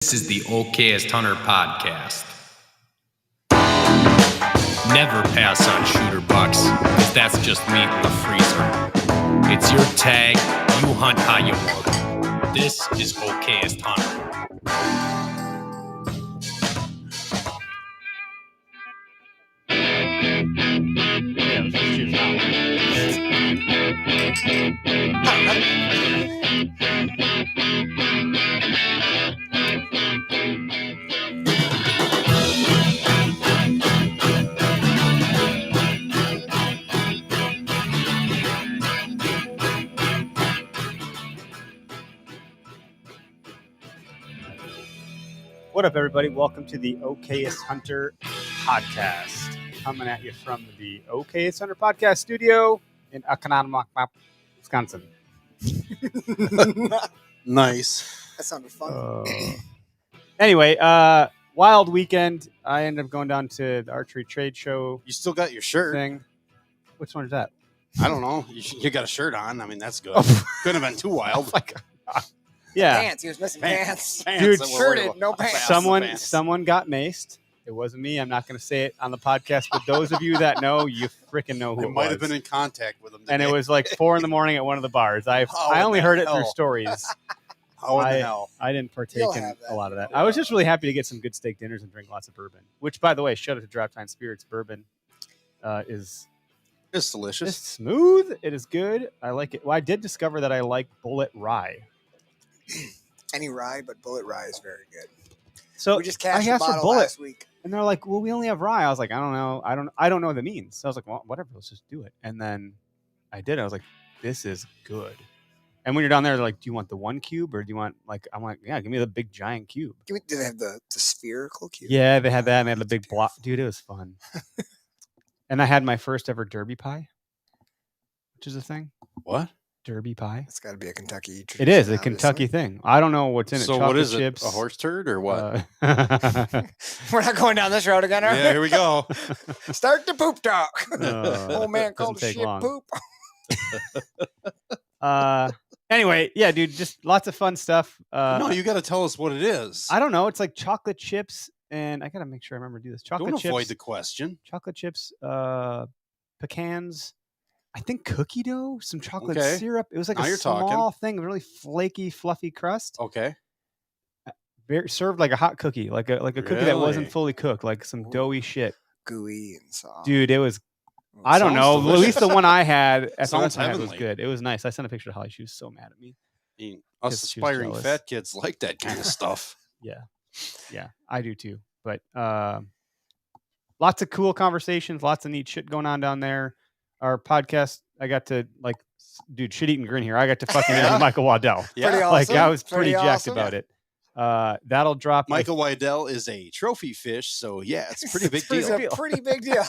This is the Okayest Hunter podcast. Never pass on shooter bucks, because that's just meat in the freezer. It's your tag, you hunt how you want. This is Okayest Hunter. Yeah, let's just choose now. What up, everybody? Welcome to the Okayest Hunter podcast. Coming at you from the Okayest Hunter podcast studio in Akananamok, Wisconsin. Nice. That sounded fun. Anyway, wild weekend. I ended up going down to the archery trade show You still got your shirt. thing. Which one is that? I don't know. You got a shirt on. I mean, that's good. Oh. Couldn't have been too wild. Yeah, Pants. He was missing pants. Dude, that we're worried shirted, about. no pants. someone got maced. It wasn't me. I'm not going to say it on the podcast, but those of you that know, you freaking know who It it might was. have been in contact with him. And it today. was like 4 a.m. at one of the bars. I How only in heard the it through hell? stories. How in the hell? I didn't partake You'll in have that. a lot of that. I was just really happy to get some good steak dinners and drink lots of bourbon. Which, by the way, shout out to Draft Time Spirits bourbon. Is It's delicious. just smooth. It is good. I like it. Well, I did discover that I like Bullet Rye. Any rye, but bullet rye is very good. So We just cashed I the asked for bottle Bullet, last week. and they're like, "Well, we only have rye." I was like, "I don't know. I don't know what that means." So I was like, "Well, whatever. Let's just do it." And then I did. I was like, "This is good." And when you're down there, they're like, "Do you want the 1 cube or do you want like?" I'm like, "Yeah, give me the big giant cube." Do they have the spherical cube? Yeah, they had that, and they had the That's big block. beautiful. Dude, it was fun. And I had my first ever Derby pie, which is a thing. What? Derby pie. It's got to be a Kentucky It tradition. is a obviously. Kentucky thing. I don't know what's in it. So Chocolate what is chips, it? A horse turd or what? We're not going down this road again, are Yeah, here we go. we? Start the poop talk. Uh, Old man doesn't called take shit long. poop. Anyway, yeah, dude, just lots of fun stuff. No, you got to tell us what it is. I don't know. It's like chocolate chips, and I gotta make sure I remember to do this. Chocolate Don't chips, avoid the question. chocolate chips, pecans. I think cookie dough, some chocolate Okay. syrup. It was like Now a you're talking. small thing, really flaky, fluffy crust. Okay. Served like a hot cookie, like a cookie that wasn't Really? fully cooked, like some doughy shit. Gooey and soft. Dude, it was. Ooh, I don't sounds know. At least the delicious. one I had at the Sounds restaurant I had was heavenly. good. It was nice. I sent a picture to Holly. She was so mad at me. I mean, us 'Cause she was aspiring jealous. fat kids like that kind of stuff. Yeah, I do too. But lots of cool conversations, lots of neat shit going on down there. Our podcast, I got to dude, shit eating grin here. I got to fucking Yeah. interview Michael Waddell. Pretty Yeah. Like I awesome. was pretty jacked awesome. about it. That'll drop. Michael Wydell is a trophy fish, so yeah, it's a pretty big It's deal. a pretty big deal.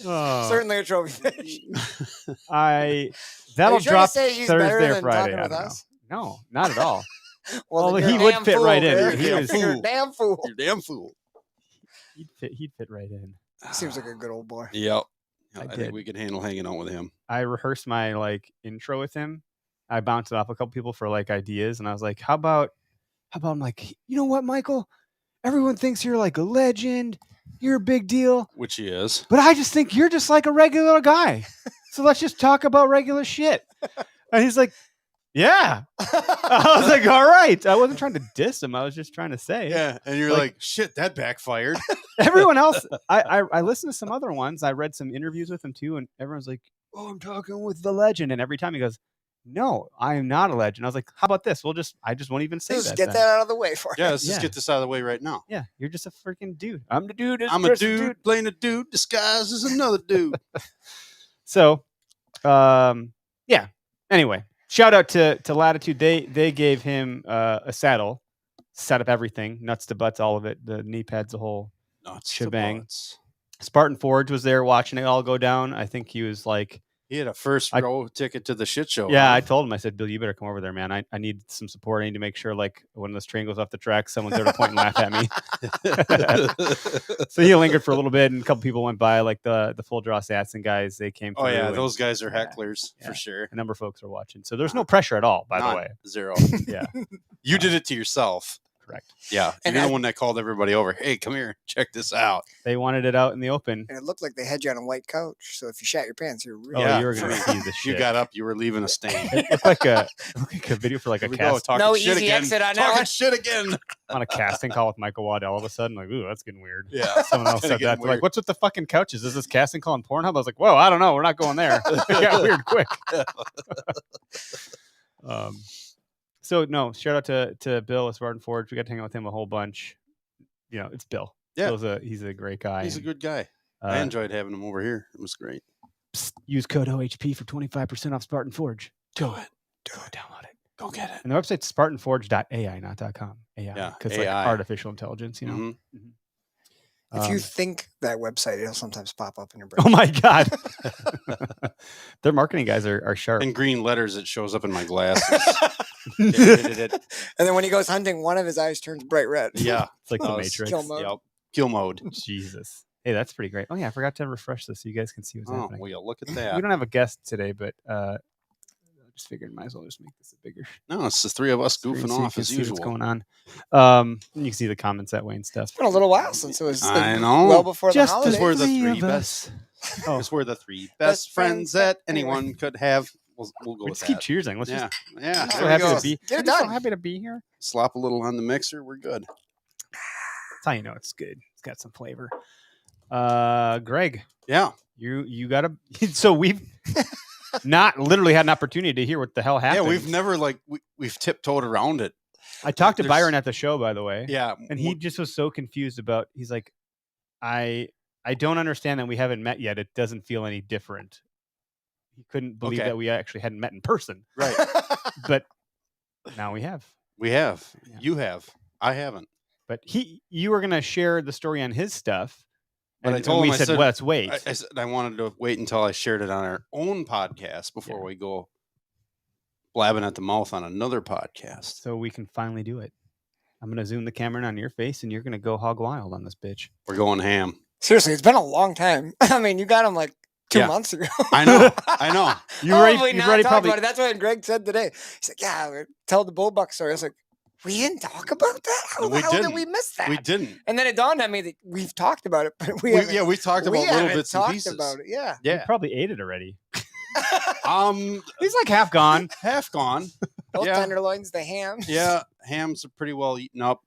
Oh, Certainly a trophy fish. that'll trying to drop say he's better Thursday or than Friday. talking I with don't know. us? No, not at all. Well, Well, then he you're a would damn fit fool, right in. Derek. He You're would. a damn fool. You're a damn fool. He'd fit right in. Seems like a good old boy. Yep. I I did. think we could handle hanging out with him. I rehearsed my intro with him. I bounced it off a couple people for ideas, and I was like, "How about I'm like, you know what, Michael? Everyone thinks you're like a legend. You're a big deal, Which he is. but I just think you're just like a regular guy. So let's just talk about regular shit." And he's like, "Yeah." I was like, "All right." I wasn't trying to diss him. I was just trying to say, Yeah. And you're Like- like, shit, that backfired. everyone else. I listened to some other ones. I read some interviews with him too, and everyone's like, "Oh, I'm talking with the legend." And every time he goes, "No, I am not a legend." I was like, "How about this? I just won't even say Just that. get then." that out of the way for Yeah, you. let's just Yeah. get this out of the way right now. Yeah, you're just a freaking dude. I'm the dude. I'm a dude playing a dude disguised as another dude. So, yeah. Anyway, shout out to Latitude. They gave him a saddle, set up everything, nuts to butts, all of it, the knee pads, the whole Nuts to Shebang. butts. Spartan Forge was there watching it all go down. I think he was like He had a first I- row ticket to the shit show. Yeah, huh? I told him. I said, Bill, you better come over there, man. I need some support. I need to make sure, like, when this train goes off the track, someone's there to point and laugh at me. So he lingered for a little bit, and a couple people went by, like the Full Draw Satson guys. They came. Oh through, yeah, and those guys are yeah, hecklers yeah. for sure. a number of folks are watching. So there's no pressure at all. By None. the way, Zero. yeah, You did it to yourself. correct. Yeah, And you're I- the one that called everybody over. Hey, come here, check this out. They wanted it out in the open. And it looked like they had you on a white couch. So if you shat your pants, you're Oh, really Yeah. you were gonna see the shit. You got up, you were leaving a stain. It looked like a video for like Here a we go, cast talking No shit easy again. exit on that Talking one. shit again. on a casting call with Michael Waddell. All of a sudden, like, ooh, that's getting weird. Yeah, Someone else Kinda said getting that. They're like, weird. what's with the fucking couches? Is this casting call on Pornhub? I was like, whoa, I don't know. We're not going there. It got weird quick. So no, shout out to Bill at Spartan Forge. We got to hang out with him a whole bunch. You know, it's Bill. Yeah. He's a great guy. He's a and, good guy. I uh, enjoyed having him over here. It was great. use code OHP for 25% off Spartan Forge. Do it. Download it. Go get it. And the website's spartanforge.ai, not .com. AI. Yeah, Because like AI. artificial intelligence, you know. Mhm. If you Um, think that website, it'll sometimes pop up in your brain. oh my God. Their marketing guys are sharp. In green letters, it shows up in my glasses. And then when he goes hunting, one of his eyes turns bright red. Yeah. It's like the Oh, Matrix. Kill mode. Yep. Kill mode. Jesus. Hey, that's pretty great. Oh yeah, I forgot to refresh this so you guys can see what's Oh, happening. well, look at We that. don't have a guest today, but I just figured might as well just make this a bigger No, it's the three of us screen goofing so you off can as see usual. what's going on. And you can see the comments that way and stuff. It's been a little while since it was. I know. Well before Just the the holidays. we're the three three of us. Oh, It's where the three Best best friends friends that that anyone- anyone could have. We'll go we with just keep that. cheersing. Let's Yeah, just. yeah. I'm so there we happy go. to be. Get it I'm just so done. happy to be here. Slop a little on the mixer. We're good. That's how you know it's good. It's got some flavor. Greg, Yeah. you got to. So we've not literally had an opportunity to hear what the hell happened. Yeah, we've never we've tiptoed around it. I talked to there's- Byron at the show, by the way. Yeah, And he just was so confused about. He's like, I don't understand that we haven't met yet. It doesn't feel any different. He couldn't believe Okay. that we actually hadn't met in person, right. but now we have. We have. Yeah. You have. I haven't. But you were gonna share the story on his stuff, But I and told we him, I said, said- well, let's wait. I said I wanted to wait until I shared it on our own podcast before Yeah. we go blabbing at the mouth on another podcast. So we can finally do it. I'm gonna zoom the camera in on your face, and you're gonna go hog wild on this bitch. We're going ham. Seriously, it's been a long time. I mean, you got him like 2 Yeah. months ago. I know. I know. You already, Probably you've not already talked probably. about it. That's what Greg said today. He's like, "Yeah, tell the Bullbuck story." I was like, "We didn't talk about that. How No, the we hell did didn't. we miss that?" We didn't. And then it dawned on me that we've talked about it, but we haven't, We talked we about little haven't bits and talked pieces. about it. Yeah. You Yeah. probably ate it already. Um, He's like half gone. half gone. Both Yeah. tenderloins, the ham. Yeah, hams are pretty well eaten up.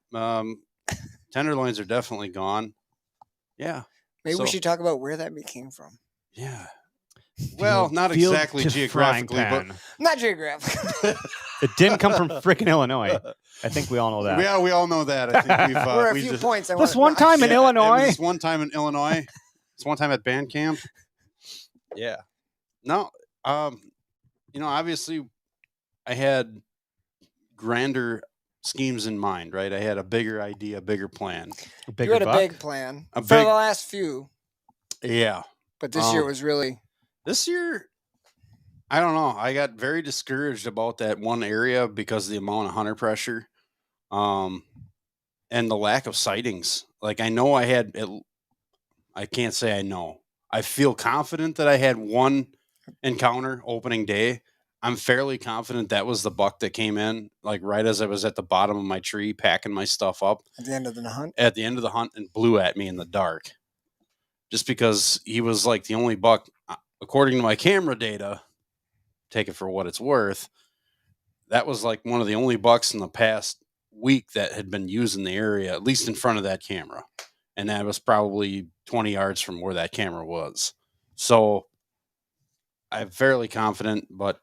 Tenderloins are definitely gone. Yeah, Maybe So- we should talk about where that meat came from. yeah. Well, not Field exactly to geographically, frying but pan. Not geographically. It didn't come from freaking Illinois. I think we all know that. yeah, we all know that. I think we've We're a we few just- points. I Plus wanna- one time in Yeah, Illinois. It was one time in Illinois. It's one time at band camp. Yeah. No. Obviously, I had grander schemes in mind, right? I had a bigger idea, bigger plan. A You bigger had a buck. big plan A for big- the last few, Yeah. but this year Um, was really. This year, I don't know. I got very discouraged about that one area because of the amount of hunter pressure, and the lack of sightings. Like I know I had. I can't say I know. I feel confident that I had one encounter opening day. I'm fairly confident that was the buck that came in, like right as I was at the bottom of my tree packing my stuff up At the end of the hunt, at the end of the hunt and blew at me in the dark. Just because he was like the only buck, according to my camera data, take it for what it's worth, that was like one of the only bucks in the past week that had been used in the area, at least in front of that camera. And that was probably 20 yards from where that camera was. So I'm fairly confident, but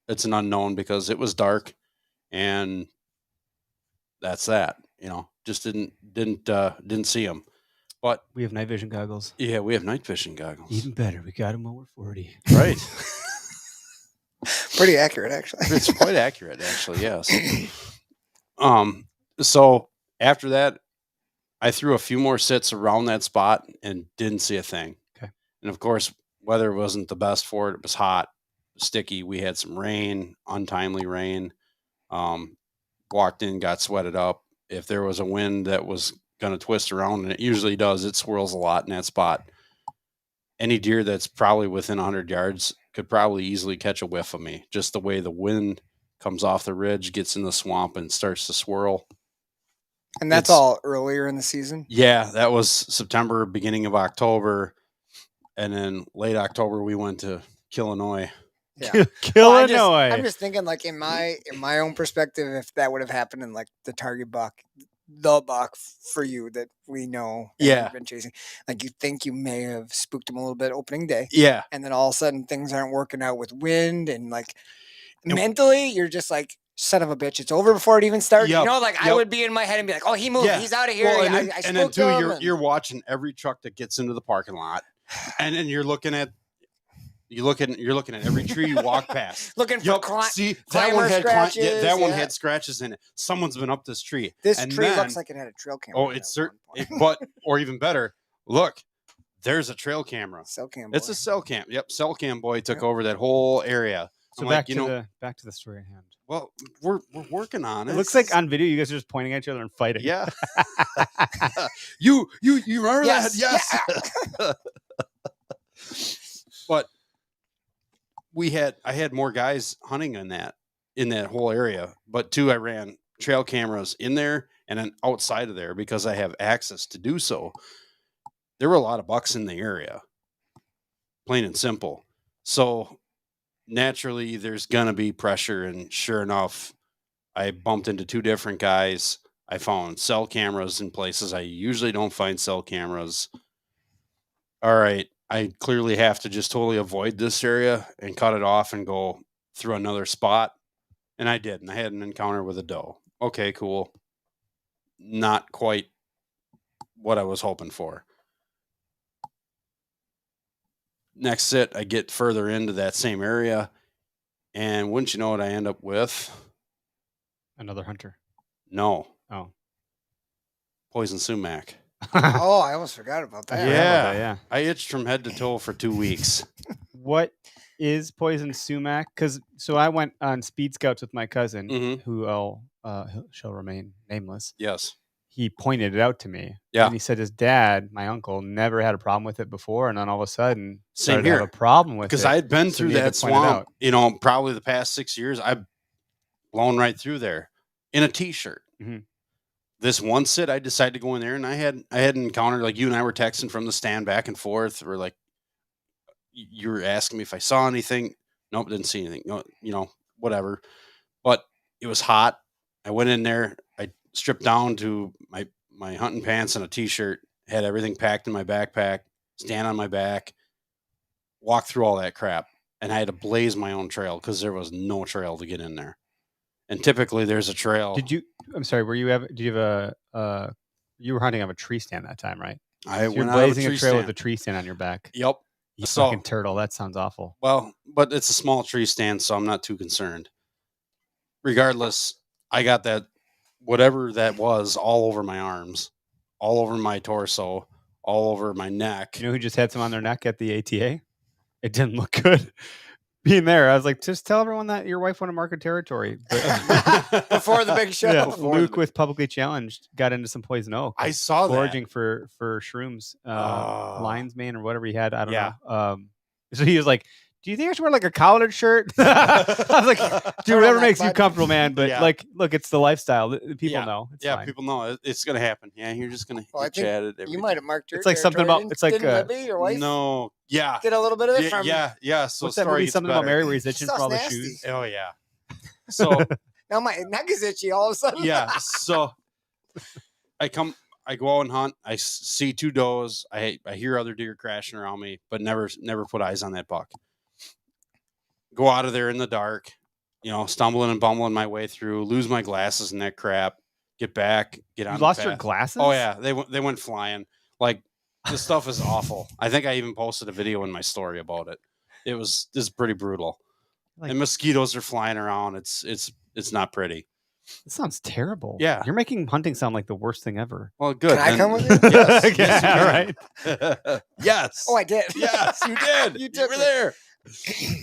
it's an unknown because it was dark and that's that, just didn't see him. But We have night vision goggles. yeah, we have night fishing goggles. Even better, we got them when we're 40. Right. pretty accurate actually. It's quite accurate, actually. Yes. So after that, I threw a few more sits around that spot and didn't see a thing. Okay. And of course, weather wasn't the best for it. It was hot. sticky. We had some rain, untimely rain. Walked in, got sweated up. If there was a wind that was going to twist around, and it usually does, it swirls a lot in that spot. Any deer that's probably within 100 yards could probably easily catch a whiff of me. Just the way the wind comes off the ridge, gets in the swamp, and starts to swirl. And that's It's- all earlier in the season. Yeah, that was September, beginning of October. And then late October, we went to Illinois. Yeah. Illinois. Well, I'm just thinking, like in my own perspective, if that would have happened in like the target buck, the buck for you that we know, and Yeah. you've been chasing, like you think you may have spooked him a little bit opening day, Yeah. and then all of a sudden things aren't working out with wind, and like And- mentally you're just like, son of a bitch, it's over before it even started. Yep, You know, like I yep. would be in my head and be like, oh, he moved, Yeah. he's out of here. Well, I and then spooked too, him, and- you're watching every truck that gets into the parking lot, and then you're looking at every tree you walk past. looking for Yup, see that climber one had scratches, that one yeah. had scratches in it. Someone's been up this tree. This And tree then- looks like it had a trail camera. Oh, in it's it at certain. one point. But or even better, look, there's a trail camera. Cell cam. It's boy. a cell cam. Yep, cell cam boy took Yep. over that whole area. So I'm back like, to back to the story at hand. well, we're working on it. It looks like on video you guys are just pointing at each other and fighting. yeah. you remember Yes, that? Yes. But I had more guys hunting in that whole area. But two, I ran trail cameras in there and then outside of there because I have access to do so. There were a lot of bucks in the area, plain and simple. So naturally, there's gonna be pressure, and sure enough, I bumped into two different guys. I found cell cameras in places I usually don't find cell cameras. All right, I clearly have to just totally avoid this area and cut it off and go through another spot. And I did, and I had an encounter with a doe. Okay, cool. Not quite what I was hoping for. Next sit, I get further into that same area, and wouldn't you know what I end up with? Another hunter. No, Oh. poison sumac. Oh, I almost forgot about that. Yeah. Yeah. I itched from head to toe for 2 weeks. What is poison sumac? Because so I went on speed scouts with my cousin, Mhm. who shall remain nameless. Yes. He pointed it out to me. Yeah. And he said his dad, my uncle, never had a problem with it before, and then all of a sudden Same started to have here. a problem with it. Because I had been so through he had that to point it swamp, out. probably the past 6 years. I've blown right through there in a t-shirt. Mhm. This one sit, I decided to go in there, and I had encountered, like you and I were texting from the stand back and forth, or like you were asking me if I saw anything. Nope, didn't see anything. No, whatever. But it was hot. I went in there. I stripped down to my hunting pants and a t-shirt. Had everything packed in my backpack. Stand on my back. Walk through all that crap, and I had to blaze my own trail because there was no trail to get in there. And typically, there's a trail. I'm sorry. Did you have you were hunting on a tree stand that time, right? I So you're went out of a blazing a tree trail with stand. a tree stand on your back. Yep. You So- fucking turtle. That sounds awful. Well, but it's a small tree stand, so I'm not too concerned. Regardless, I got that, whatever that was, all over my arms, all over my torso, all over my neck. You know who just had some on their neck at the ATA? It didn't look good. Being there, I was like, just tell everyone that your wife won a market territory. But Before the big show. yeah, Before Luke the- with Publicly Challenged got into some poison oak. I saw that. foraging for shrooms, Oh. lion's mane or whatever he had. I don't Yeah. know. So he was like, "Do you think I should wear like a collared shirt?" I was like, "Dude, whatever Turtleneck makes you button. comfortable, man." But Yeah. like, look, it's the lifestyle. The people Yeah. know. It's Yeah, fine. people know it's going to happen. Yeah, you're just going to Well, I get think chatted. every You day. might have marked your It's like something territory, about- it's like, didn't Libby, your wife, No. Yeah. did a little bit of it from. Yeah. So What's that story movie? gets Something about better. Mary where he's itching for all the Stuff's shoes. nasty. Oh, yeah. So, Now my neck is itchy all of a sudden. yeah. So I go out and hunt. I see two does. I hear other deer crashing around me, but never put eyes on that buck. Go out of there in the dark, stumbling and bumbling my way through, lose my glasses and that crap, get back, get on You the lost your path. glasses? Oh yeah, they went flying. Like this stuff is awful. I think I even posted a video in my story about it. It's pretty brutal. Like- And mosquitoes are flying around. It's not pretty. This sounds terrible. Yeah. You're making hunting sound like the worst thing ever. Well, good. Can I then- come with you? Yes. Yeah, yes, you can. right. Yes. Oh, I did. Yes, you did. You You took were me. there.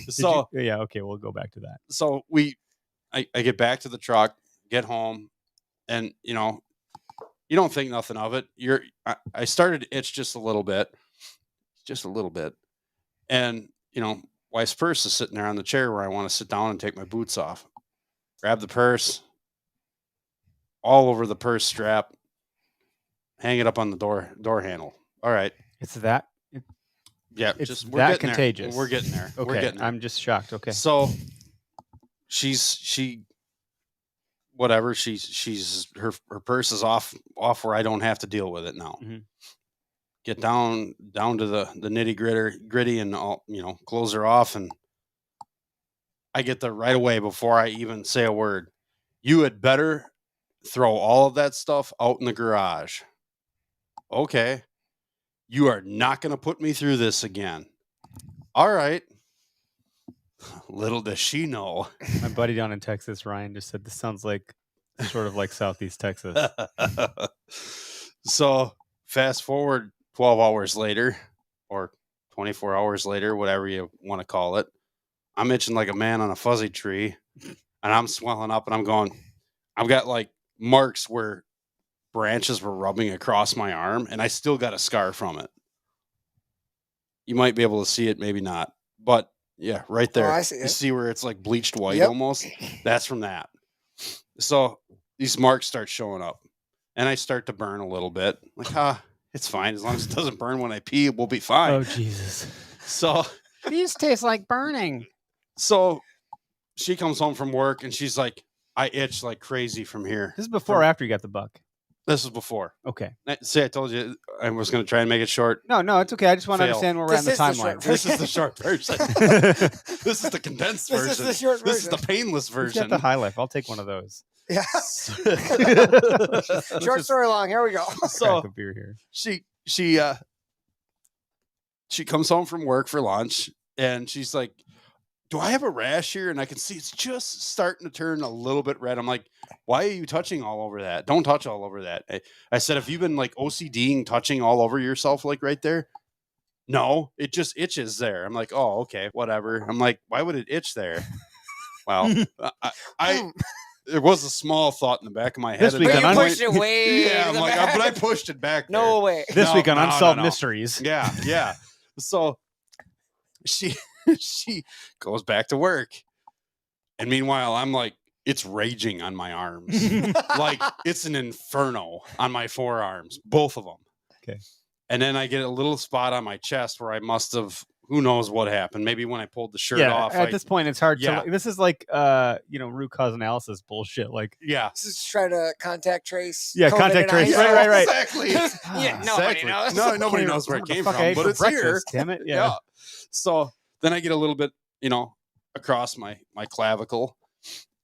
So yeah, okay, we'll go back to that. so I get back to the truck, get home, and you don't think nothing of it. I started to itch just a little bit, and wife's purse is sitting there on the chair where I want to sit down and take my boots off. Grab the purse, all over the purse strap, hang it up on the door handle. All right, It's that. yeah, It's we're that getting there. contagious. We're getting there. Okay, We're getting there. I'm just shocked. Okay. So she whatever she's her purse is off where I don't have to deal with it now. Mhm. Get down to the nitty gritty and all, close her off, and I get there right away before I even say a word. You had better throw all of that stuff out in the garage. Okay. You are not going to put me through this again. All right. Little does she know. My buddy down in Texas, Ryan, just said this sounds like sort of like Southeast Texas. So fast forward 12 hours later or 24 hours later, whatever you want to call it. I'm itching like a man on a fuzzy tree, and I'm swelling up, and I've got like marks where branches were rubbing across my arm, and I still got a scar from it. You might be able to see it, maybe not, but yeah, right there. I see You it. see where it's like bleached white Yep. almost? That's from that. So these marks start showing up, and I start to burn a little bit. Like, it's fine. As long as it doesn't burn when I pee, we'll be fine. Oh Jesus! So These taste like burning. So she comes home from work, and she's like, I itch like crazy from here. This is before or after you got the buck. This was before. Okay. See, I told you I was going to try and make it short. No, it's okay. I just want to Fail. understand where we're at in the This is the timeline. short This is the short version. This is the condensed This version. is the short This is the version. painless Who's version. got the high life? I'll take one of those. Yeah. Let's Short just story long. Here we go. crack So a beer here. she comes home from work for lunch, and she's like, do I have a rash here? And I can see it's just starting to turn a little bit red. I'm like, why are you touching all over that? Don't touch all over that. I said, have you been like OCDing touching all over yourself like right there? No, it just itches there. I'm like, oh, okay, whatever. I'm like, why would it itch there? Well, I there was a small thought in the back of my head. This at week that on you point. pushed it way. Yeah, to I'm the like, back. but I pushed it back. No way. This No, week on no, Unsolved no. Mysteries. Yeah. So she goes back to work. And meanwhile, I'm like, it's raging on my arms. Like it's an inferno on my forearms, both of them. Okay. And then I get a little spot on my chest where I must have, who knows what happened. Maybe when I pulled the shirt Yeah. off. At this point, it's hard Yeah. to. This is like root cause analysis bullshit. Like yeah. Just try to contact trace. Yeah, COVID contact and trace. ISO. Right. Exactly. Yeah, nobody Exactly. knows. No, nobody knows where it came from, but it's here. Damn it. Yeah. Yeah. So then I get a little bit, across my clavicle,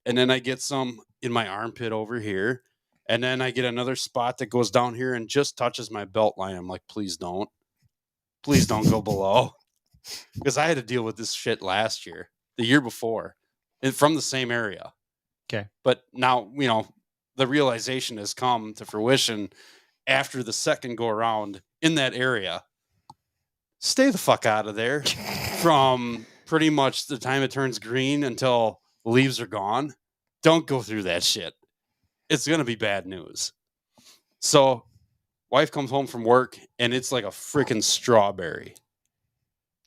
and then I get some in my armpit over here, and then I get another spot that goes down here and just touches my belt line. I'm like, please don't go below, because I had to deal with this shit last year, the year before, and from the same area. Okay. But now, the realization has come to fruition after the second go around in that area. Stay the fuck out of there from pretty much the time it turns green until the leaves are gone. Don't go through that shit. It's going to be bad news. So wife comes home from work, and it's like a freaking strawberry.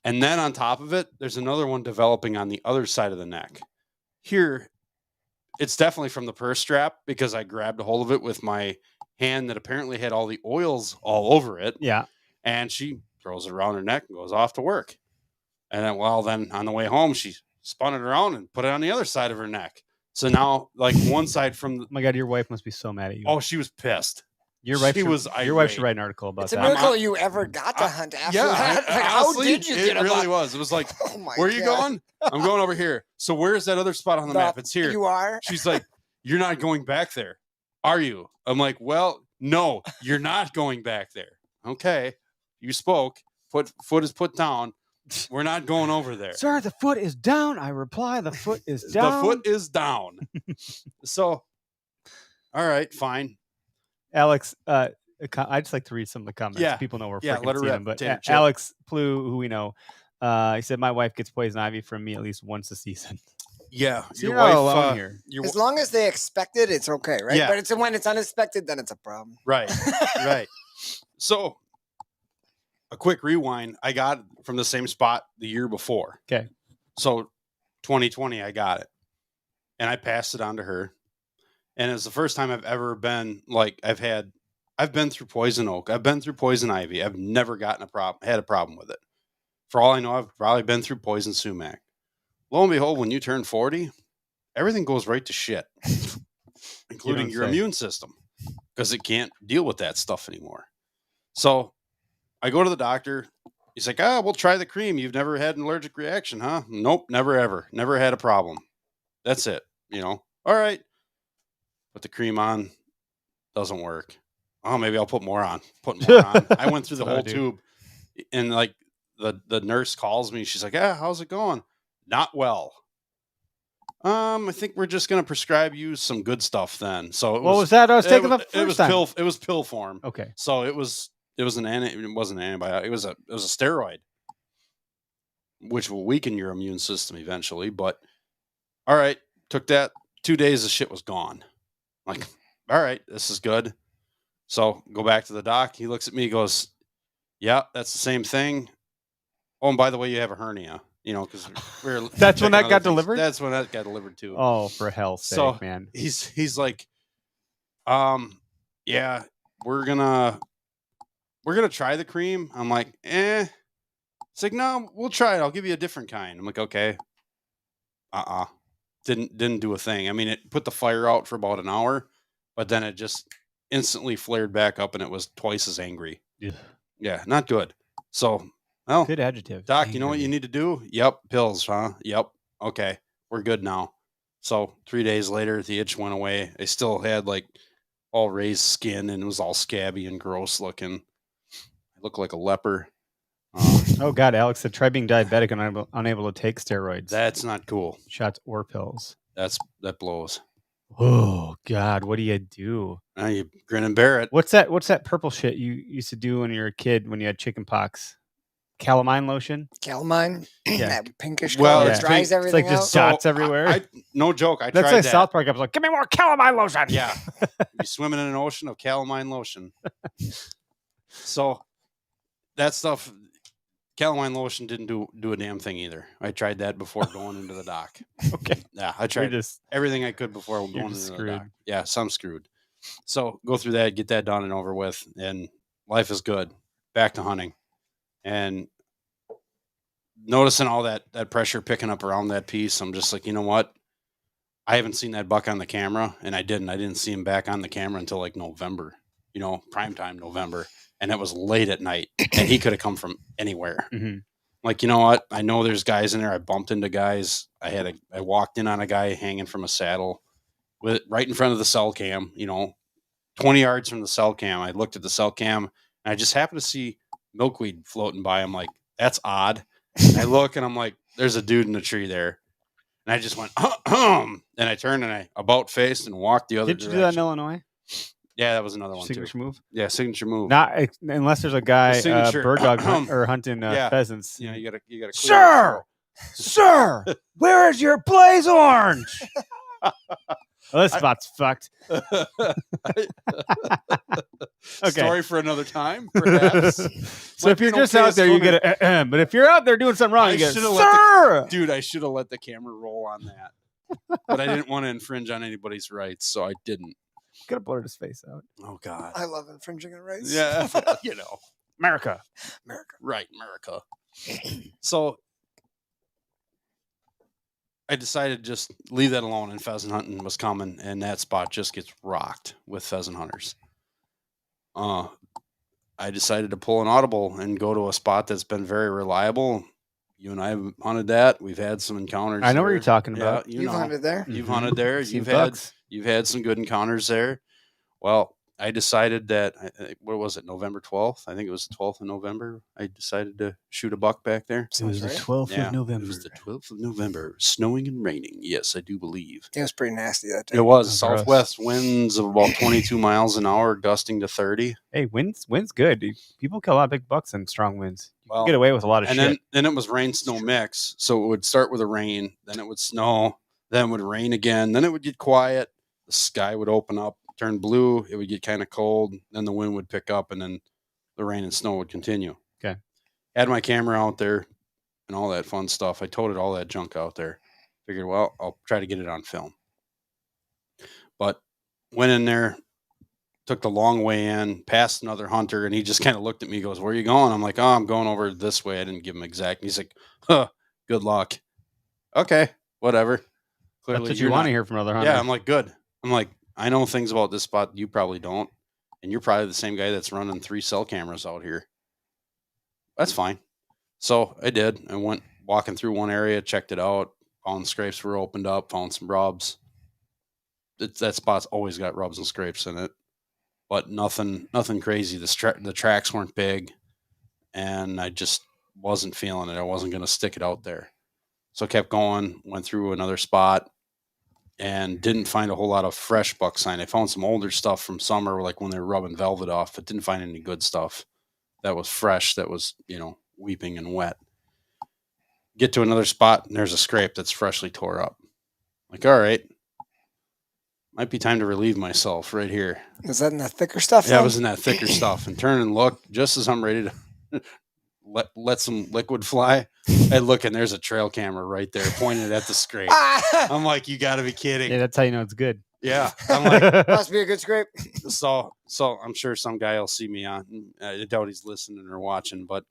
And then on top of it, there's another one developing on the other side of the neck. Here, it's definitely from the purse strap, because I grabbed a hold of it with my hand that apparently had all the oils all over it. Yeah. And she throws it around her neck and goes off to work. And then on the way home, she spun it around and put it on the other side of her neck. So now, like one side from the, Oh my God, your wife must be so mad at you. oh, she was pissed. your wife. she was Your wife should irate. write an article about It's a that. miracle you ever got to hunt after Yeah, that. Like, how honestly, did you get it really a was. It was like, Oh my where are you God. going? I'm going over here. So where's that other spot on the map? It's here. You are? She's like, you're not going back there, are you? I'm like, well, no, you're not going back there. Okay, you spoke. Foot is put down. We're not going over there. Sir, the foot is down. I reply, the foot is down. The foot is down. So, all right, fine. Alex, I just like to read some of the comments. Yeah. People know we're Yeah, freaking let her seeing rip. them, but Tater chip. Alex Plu, who we know, He said my wife gets poison ivy from me at least once a season. Yeah, So you're not alone here. As long as they expect it, it's okay, right? Yeah. But it's when it's unexpected, then it's a problem. Right, right. So, a quick rewind. I got it from the same spot the year before. Okay. So, 2020, I got it, and I passed it on to her. And it's the first time I've ever been like I've been through poison oak. I've been through poison ivy. I've never had a problem with it. For all I know, I've probably been through poison sumac. Lo and behold, when you turn 40, everything goes right to shit, including don't your say. immune system, because it can't deal with that stuff anymore. So I go to the doctor. He's like, we'll try the cream. You've never had an allergic reaction, huh? Nope, never ever. Never had a problem. That's it. All right. Put the cream on. Doesn't work. Oh, maybe I'll put more on. Put more on. I went through the That's what I whole do. tube. And like the nurse calls me. She's like, how's it going? Not well. I think we're just gonna prescribe you some good stuff then. So What was that? I was taking the it first was time. it was pill form. Okay. So it wasn't an antibiotic. It was a steroid, which will weaken your immune system eventually. But all right, took that 2 days. The shit was gone. Like, all right, this is good. So go back to the doc. He looks at me, goes, "Yeah, that's the same thing. Oh, and by the way, you have a hernia." Because we're That's when checking that other got things. delivered? That's when that got delivered too. Oh, for hell's sake, So man. he's like, yeah, we're gonna try the cream. I'm like, It's like, no, we'll try it. I'll give you a different kind. I'm like, okay. Didn't do a thing. I mean, it put the fire out for about an hour, but then it just instantly flared back up, and it was twice as angry. Yeah. Yeah, not good. So, well, Good adjective. doc, you know what Angry. you need to do? Yep, pills, huh? Yep. Okay, we're good now. So 3 days later, the itch went away. I still had like all raised skin, and it was all scabby and gross looking. I look like a leper. Oh God, Alex said try being diabetic and unable to take steroids, That's not cool. shots or pills. That blows. Oh God, what do you do? Now you grin and bear it. What's that purple shit you used to do when you were a kid when you had chicken pox? Calamine lotion? Calamine, Yeah. that pinkish Well, color it's that dries It's everything like just out. dots everywhere. No joke. I That's tried like that. South Park episode. Like, give me more calamine lotion. Yeah. You're swimming in an ocean of calamine lotion. So that stuff, calamine lotion didn't do a damn thing either. I tried that before going into the doc. Okay. Yeah, I We're tried just everything I could before going into just the screwed. doc. Yeah, so I'm screwed. So go through that, get that done and over with, and life is good. Back to hunting. And noticing all that pressure picking up around that piece, I'm just like, you know what? I haven't seen that buck on the camera, and I didn't see him back on the camera until like November, primetime November, and it was late at night, and he could have come from anywhere. Mhm. Like, you know what? I know there's guys in there. I bumped into guys. I walked in on a guy hanging from a saddle with right in front of the cell cam, 20 yards from the cell cam. I looked at the cell cam, and I just happened to see milkweed floating by. I'm like, that's odd. I look, and I'm like, there's a dude in the tree there. And I just went, and I turned and I about faced and walked the other Did you direction. do that in Illinois? Yeah, that was another one Signature too. move? Yeah, signature move. Not unless there's a guy signature- bird dog or hunting Yeah. pheasants. You gotta clear Sir, sir, where is your blaze orange? Well, this spot's fucked. Okay. Story for another time, perhaps. So Might if be you're an just okay out there, you story. get a but if you're out there doing something wrong, I you get should've let sir. Dude, I should have let the camera roll on that. But I didn't want to infringe on anybody's rights, so I didn't. Could have blurred his face out. Oh God. I love infringing on rights. Yeah. America. America. Right, America. So I decided to just leave that alone, and pheasant hunting was coming, and that spot just gets rocked with pheasant hunters. I decided to pull an audible and go to a spot that's been very reliable. You and I have hunted that. We've had some encounters. I know what there. you're talking about. Yeah, You've hunted there. You've Mhm. hunted there. Seen You've bucks. had some good encounters there. Well, I decided that what was it, November 12th? I think it was the 12th of November. I decided to shoot a buck back there. It was Sounds the right. 12th Yeah, of November. It was the 12th of November, snowing and raining. Yes, I do believe. It was pretty nasty that day. It was Oh, gross. southwest winds of about 22 miles an hour, gusting to 30. Hey, wind's good. Dude. People kill a lot of big bucks in strong winds. You Well, can get away with a lot of And shit. then it was rain snow mix. So it would start with a rain, then it would snow, then it would rain again, then it would get quiet. The sky would open up, turn blue. It would get kind of cold. Then the wind would pick up, and then the rain and snow would continue. Okay. Had my camera out there and all that fun stuff. I toted all that junk out there. Figured, well, I'll try to get it on film. But went in there, took the long way in, passed another hunter, and he just kind of looked at me, goes, "Where are you going?" I'm like, "Oh, I'm going over this way." I didn't give him exact. He's like, "Huh, good luck." Okay, whatever. That's Clearly, what you you're want not- to hear from another hunter. Yeah, I'm like, good. I'm like, I know things about this spot you probably don't, and you're probably the same guy that's running 3 cell cameras out here. That's fine. So I did. I went walking through one area, checked it out, found scrapes were opened up, found some rubs. That spot's always got rubs and scrapes in it, but nothing crazy. The tracks weren't big, and I just wasn't feeling it. I wasn't going to stick it out there. So I kept going, went through another spot, and didn't find a whole lot of fresh buck sign. I found some older stuff from summer, like when they were rubbing velvet off, but didn't find any good stuff that was fresh, that was, weeping and wet. Get to another spot, and there's a scrape that's freshly tore up. Like, all right, might be time to relieve myself right here. Was that in the thicker stuff? Yeah, it then? was in that thicker stuff. And turn and look, just as I'm ready to let some liquid fly, I look, and there's a trail camera right there pointed at the scrape. I'm like, you got to be kidding. Yeah, that's how you know it's good. Yeah. I'm like, Must be a good scrape. so I'm sure some guy will see me on. I doubt he's listening or watching, but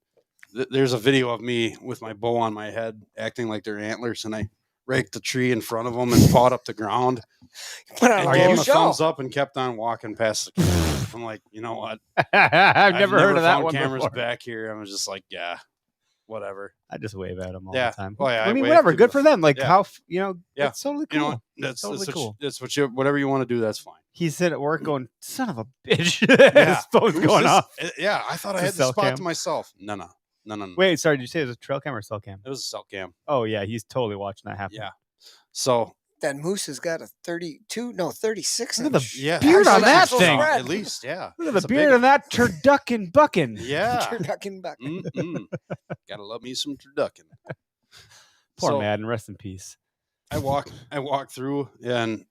there's a video of me with my bow on my head, acting like they're antlers, and I raked the tree in front of them and pawed up the ground Put on and a gave little him a show. thumbs up and kept on walking past the camera. I'm like, you know what? I've never heard of that found one cameras before. back here. I was just like, yeah, whatever. I just wave at them all Yeah. the time. Oh, yeah, I I mean, wave whatever. to Good the- for them. Like yeah. how Yeah. That's totally cool. You know, that's Totally what cool. whatever you want to do. That's fine. He's sitting at work going, "Son of a bitch!" Yeah. His phone's Who's going this? off. Yeah, I thought I It's a had the cell spot cam. to myself. No. Wait, sorry. Did you say it was a trail cam or cell cam? It was a cell cam. Oh yeah, he's totally watching that happen. Yeah. So That moose has got a 36 Look at the inch. yeah, beard on Actual that thing. spread. At least, yeah. Look at It's the a beard big- on that turducken bucking. Yeah. Turducken buck. Mm-mm. Gotta love me some turducken. Poor So, Madden, rest in peace. I walk through, and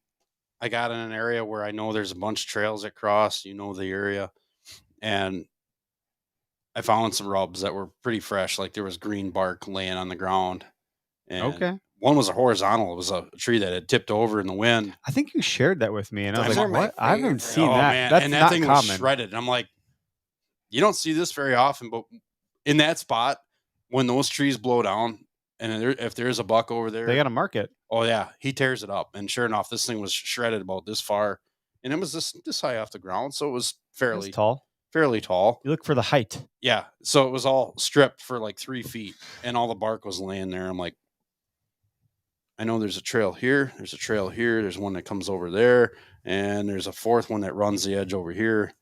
I got in an area where I know there's a bunch of trails that cross. You know the area, and I found some rubs that were pretty fresh. Like there was green bark laying on the ground. And Okay. one was a horizontal. It was a tree that had tipped over in the wind. I think you shared that with me, and I was Those like, are my "What? I haven't favorite. seen Oh, that. man. That's and that not thing common." was shredded. And I'm like, you don't see this very often, but in that spot, when those trees blow down, and if there's a buck over there, They got to mark it. oh yeah, he tears it up. And sure enough, this thing was shredded about this far, and it was this high off the ground, so it was That's fairly tall. tall. You look for the height. Yeah, so it was all stripped for like 3 feet, and all the bark was laying there. I'm like, I know there's a trail here. There's a trail here. There's one that comes over there, and there's a fourth one that runs the edge over here.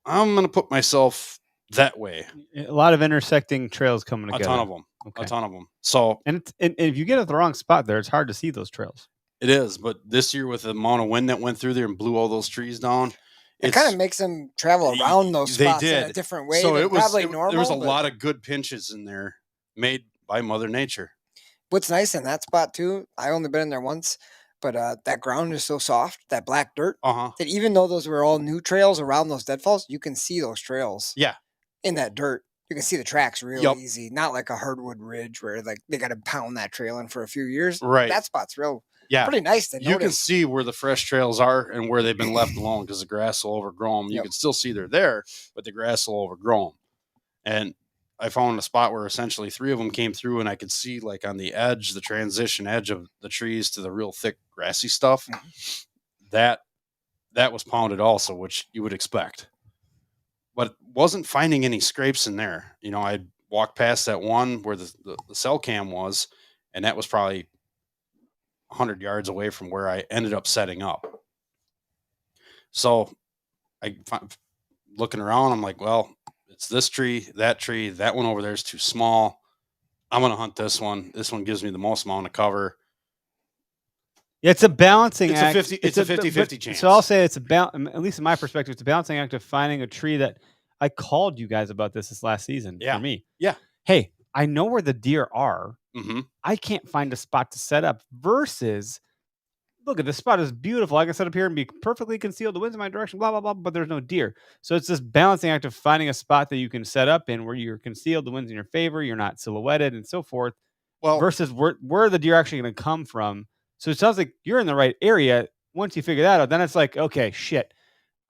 I'm gonna put myself that way. A lot of intersecting trails coming A together. ton of them. Okay. A ton of them. So And if you get at the wrong spot there, it's hard to see those trails. it is. But this year, with the amount of wind that went through there and blew all those trees down, It kind of makes them travel around those They spots in a did. different way. So than it was probably it- normal. there was a but lot of good pinches in there made by Mother Nature. What's nice in that spot too, I only been in there once, but that ground is so soft, that black dirt, Uh-huh. that even though those were all new trails around those deadfalls, you can see those trails. Yeah. In that dirt. You can see the tracks real Yup. easy. Not like a hardwood ridge where like they got to pound that trail in for a few years. Right. That spot's real Yeah. pretty nice to You can notice. see where the fresh trails are and where they've been left alone because the grass will overgrow them. You Yep. can still see they're there, but the grass will overgrow them. And I found a spot where essentially 3 of them came through, and I could see like on the edge, the transition edge of the trees to the real thick grassy stuff. That was pounded also, which you would expect. But wasn't finding any scrapes in there. You know, I walked past that one where the cell cam was, and that was probably 100 yards away from where I ended up setting up. So looking around, I'm like, well, it's this tree, that one over there is too small. I'm going to hunt this one. This one gives me the most amount of cover. Yeah, it's a balancing It's a act. 50 it's a 50-50 chance. So I'll say it's at least in my perspective, it's a balancing act of finding a tree that I called you guys about this last season Yeah. for me. Yeah. Hey, I know where the deer are. Mm-hmm. I can't find a spot to set up versus look at this spot is beautiful. I can set up here and be perfectly concealed. The wind's in my direction, blah, blah, blah, but there's no deer. So it's this balancing act of finding a spot that you can set up in where you're concealed, the wind's in your favor, you're not silhouetted and so forth. Well, Versus where are the deer actually going to come from. So it sounds like you're in the right area. Once you figure that out, then it's like, okay, shit,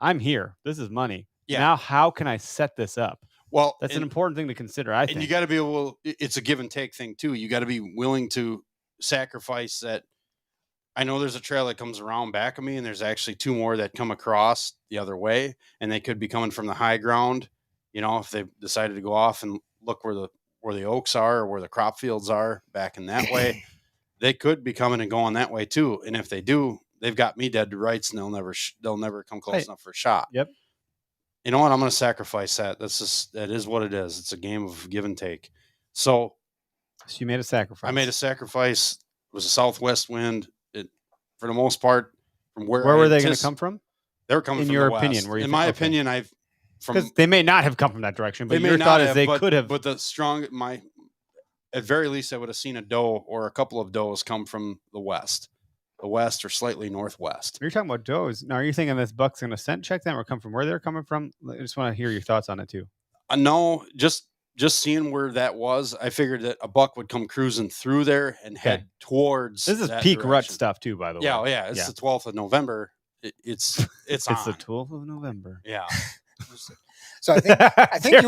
I'm here. This is money. Yeah. Now, how can I set this up? well, That's an important thing to consider, I think. and you got to be able. It's a give and take thing too. You got to be willing to sacrifice that. I know there's a trail that comes around back of me, and there's actually 2 more that come across the other way, and they could be coming from the high ground. You know, if they decided to go off and look where the oaks are or where the crop fields are back in that way, they could be coming and going that way too. And if they do, they've got me dead to rights, and they'll never come close Right. enough for a shot. Yep. You know what? I'm going to sacrifice that. That is what it is. It's a game of give and take. So So you made a sacrifice. I made a sacrifice. It was a southwest wind. For the most part, from where Were they going to come from? They were coming in from your the opinion, west. where you In think- my okay. opinion, Because they may not have come from that direction, but they may your not thought is have, they but- could have. But at very least, I would have seen a doe or a couple of does come from the west or slightly northwest. You're talking about does. Now, are you thinking this buck's going to scent check them or come from where they're coming from? I just want to hear your thoughts on it too. No, just seeing where that was, I figured that a buck would come cruising through there and head towards. This is that peak rut direction. stuff too, by the way. Yeah, oh, yeah. It's Yeah. the 12th of November. It's It's on. the 12th of November. Yeah. So I think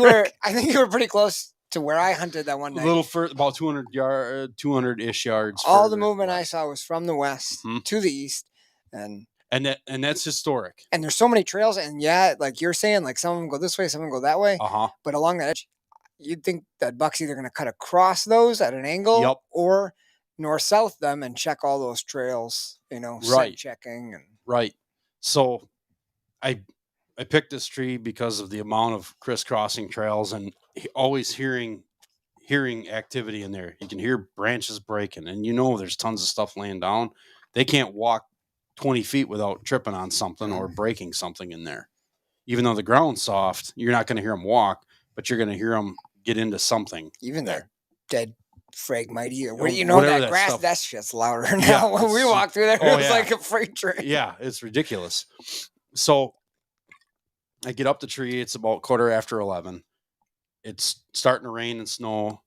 you were pretty close to where I hunted that one A night. little further, about 200-ish yards. All the further. movement I saw was from the west Mhm. to the east, and that's historic. there's so many trails, and yeah, like you're saying, like some of them go this way, some of them go that way, Uh-huh. but along that edge, you'd think that buck's either going to cut across those at an angle, Yep. or north south them and check all those trails, scent Right. checking, and Right. So I picked this tree because of the amount of crisscrossing trails and always hearing activity in there. You can hear branches breaking, and there's tons of stuff laying down. They can't walk 20 feet without tripping on something or breaking something in there. Even though the ground's soft, you're not going to hear them walk, but you're going to hear them get into something. even that dead Phragmite, or Whatever that that grass, stuff- that shit's louder Yeah, now. When we it's- walked through there, oh, it was yeah. like a freight train. Yeah, it's ridiculous. So I get up the tree. It's about 11:15. It's starting to rain and snow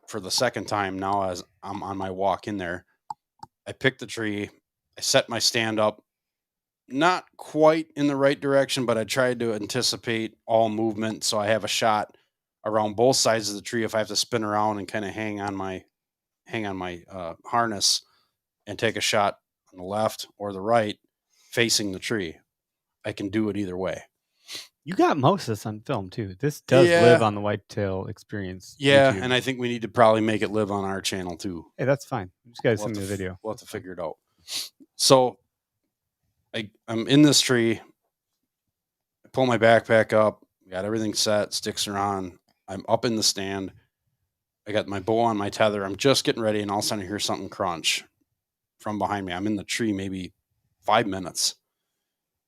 for the second time now as I'm on my walk in there. I pick the tree. I set my stand up. Not quite in the right direction, but I tried to anticipate all movement so I have a shot around both sides of the tree if I have to spin around and kind of hang on my harness and take a shot on the left or the right facing the tree. I can do it either way. You got most of this on film too. This does Yeah. live on the Whitetail Experience. Yeah, YouTube. and I think we need to probably make it live on our channel too. Hey, that's fine. You just got to We'll send me have the to video. We'll have to figure it out. So I'm in this tree. I pull my backpack up, got everything set, sticks are on. I'm up in the stand. I got my bow on my tether. I'm just getting ready, and all of a sudden I hear something crunch from behind me. I'm in the tree maybe 5 minutes.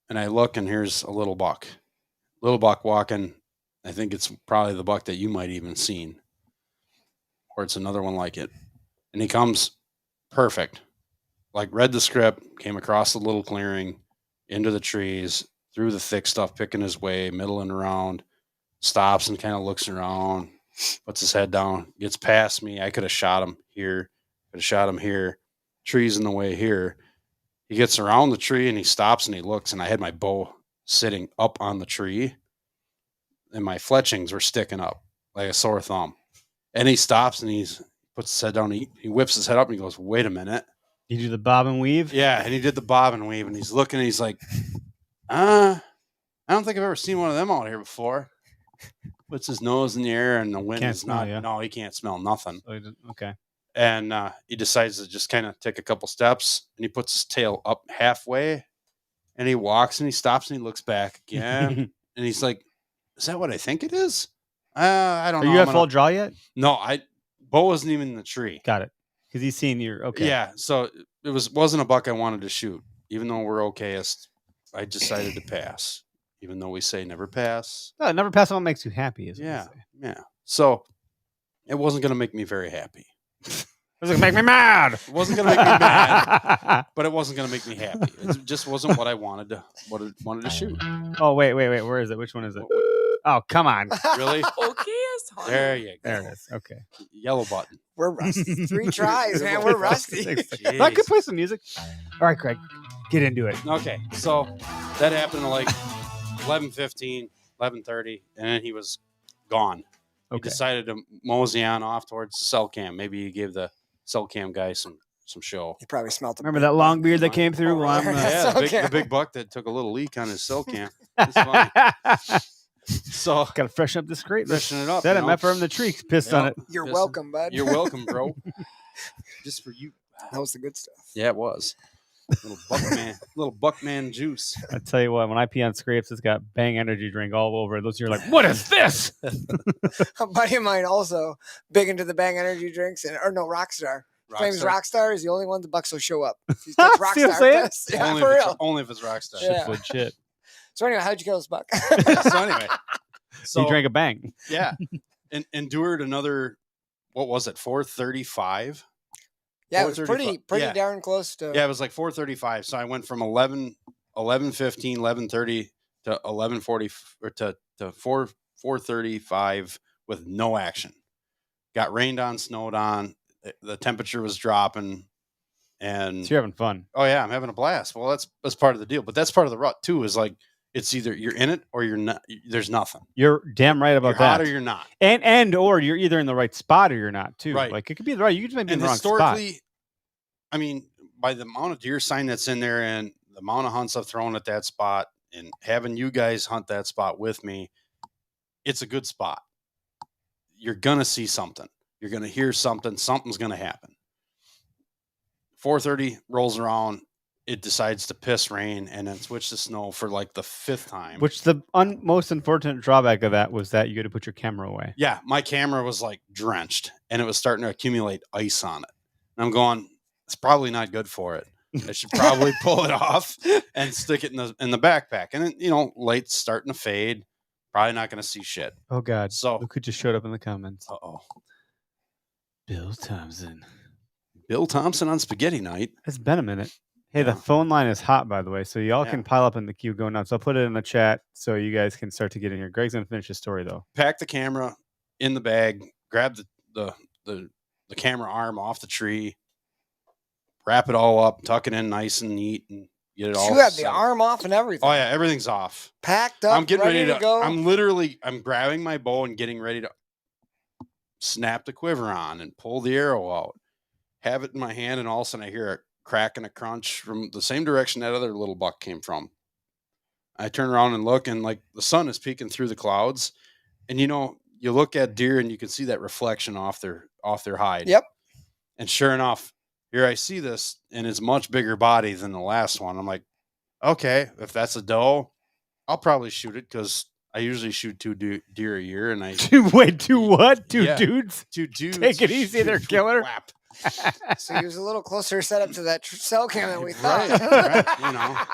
And I look, and here's a little buck. Little buck walking. I think it's probably the buck that you might even seen. Or it's another one like it. And he comes perfect. Like read the script, came across the little clearing, into the trees, through the thick stuff, picking his way, middling around, stops and kind of looks around, puts his head down, gets past me. I could have shot him here, could have shot him here. Trees in the way here. He gets around the tree and he stops and he looks, and I had my bow sitting up on the tree, and my fletchings were sticking up like a sore thumb. And he stops and he puts his head down. He whips his head up and he goes, "Wait a minute." You do the bob and weave. Yeah, and he did the bob and weave, and he's looking, and he's like, I don't think I've ever seen one of them out here before. Puts his nose in the air, and the wind Can't is smell not. ya. No, he can't smell nothing. So okay. And he decides to just kind of take a couple steps, and he puts his tail up halfway, And he walks and he stops and he looks back again. And he's like, is that what I think it is? I don't Are know. you I'm at full draw yet? No, Bo wasn't even in the tree. Got it. Because he's seen your okay. Yeah, so it wasn't a buck I wanted to shoot. Even though we're okayest, I decided to pass. Even though we say never pass. No, never pass on what makes you happy. Is what we Yeah, say. yeah. So it wasn't going to make me very happy. It's gonna make me mad. It wasn't going to make me mad, but it wasn't going to make me happy. It just wasn't what I wanted to shoot. Oh wait. Where is it? Which one is it? Oh, come on. Really? Okayest hunter. There you go. There it is. Okay. Yellow button. We're rusty. 3 tries, man. We're rusty. I could play some music. All right, Craig, get into it. Okay, so that happened at like 11:15, 11:30, and then he was gone. He Okay. decided to mosey on off towards the cell cam. Maybe he gave the cell cam guy some show. He probably smelled the Remember that long beard that came through? Oh, Well, I'm, yeah. Yeah, Cell the cam. big buck that took a little leak on his cell cam. It's fine. So Gotta freshen up the scrape. freshen it up. That you I know? met from the tree. Pissed on it. You're Just- welcome, bud. You're welcome, bro. Just for you. That was the good stuff. Yeah, it was. Little Buckman juice. I tell you what, when I pee on scrapes, it's got Bang energy drink all over it. Those you're like, what is this? A buddy of mine also big into the Bang energy drinks or no Rockstar. Claims Rockstar is the only one the Bucks will show up. He takes See what I'm Rockstar saying? piss. Yeah, only, for if it's, real. only if it's Rockstar. Yeah. Good shit. So anyway, how'd you kill this buck? So anyway, So you drank a Bang. yeah, and endured another. What was it? 435. Yeah, it was 4:35. pretty Yeah. darn close to. Yeah, it was like 435. So I went from 11:15, 11:30 to 11:40 or to 4:35 with no action. Got rained on, snowed on. The temperature was dropping, and So you're having fun. oh yeah, I'm having a blast. Well, that's part of the deal, but that's part of the rut too. Is like it's either you're in it or you're not. There's nothing. You're damn right about You're hot that. or you're not. And or you're either in the right spot or you're not too. Right. Like it could be the right. You could just be in And the wrong spot. historically, I mean, by the amount of deer sign that's in there and the amount of hunts I've thrown at that spot and having you guys hunt that spot with me, it's a good spot. You're going to see something. You're going to hear something. Something's going to happen. 4:30 rolls around. It decides to piss rain and then switch to snow for like the 5th time. Which the most unfortunate drawback of that was that you had to put your camera away. Yeah, my camera was like drenched and it was starting to accumulate ice on it. And I'm going, it's probably not good for it. I should probably pull it off and stick it in the backpack. And then, light's starting to fade. Probably not going to see shit. Oh God. So, Look who just showed up in the comments. uh-oh. Bill Thompson. Bill Thompson on spaghetti night. It's been a minute. Hey, Yeah. the phone line is hot, by the way, so y'all Yeah. can pile up in the queue going nuts. I'll put it in the chat so you guys can start to get in here. Greg's gonna finish his story though. Pack the camera in the bag. Grab the camera arm off the tree. Wrap it all up. Tuck it in nice and neat and get it all You had the set. arm off and everything. Oh, yeah. Everything's off. Packed up. I'm getting ready to go. I'm grabbing my bow and getting ready to snap the quiver on and pull the arrow out. Have it in my hand, and all of a sudden I hear a crack and a crunch from the same direction that other little buck came from. I turn around and look, and like the sun is peeking through the clouds, and you look at deer and you can see that reflection off their hide. Yep. And sure enough, here I see this, and it's much bigger body than the last one. I'm like, okay, if that's a doe, I'll probably shoot it because I usually shoot 2 deer a year, and I Wait, two what? Two Yeah. dudes? 2 dudes. Take it easy there, killer. Whap. So he was a little closer set up to that cell cam than we thought. Right.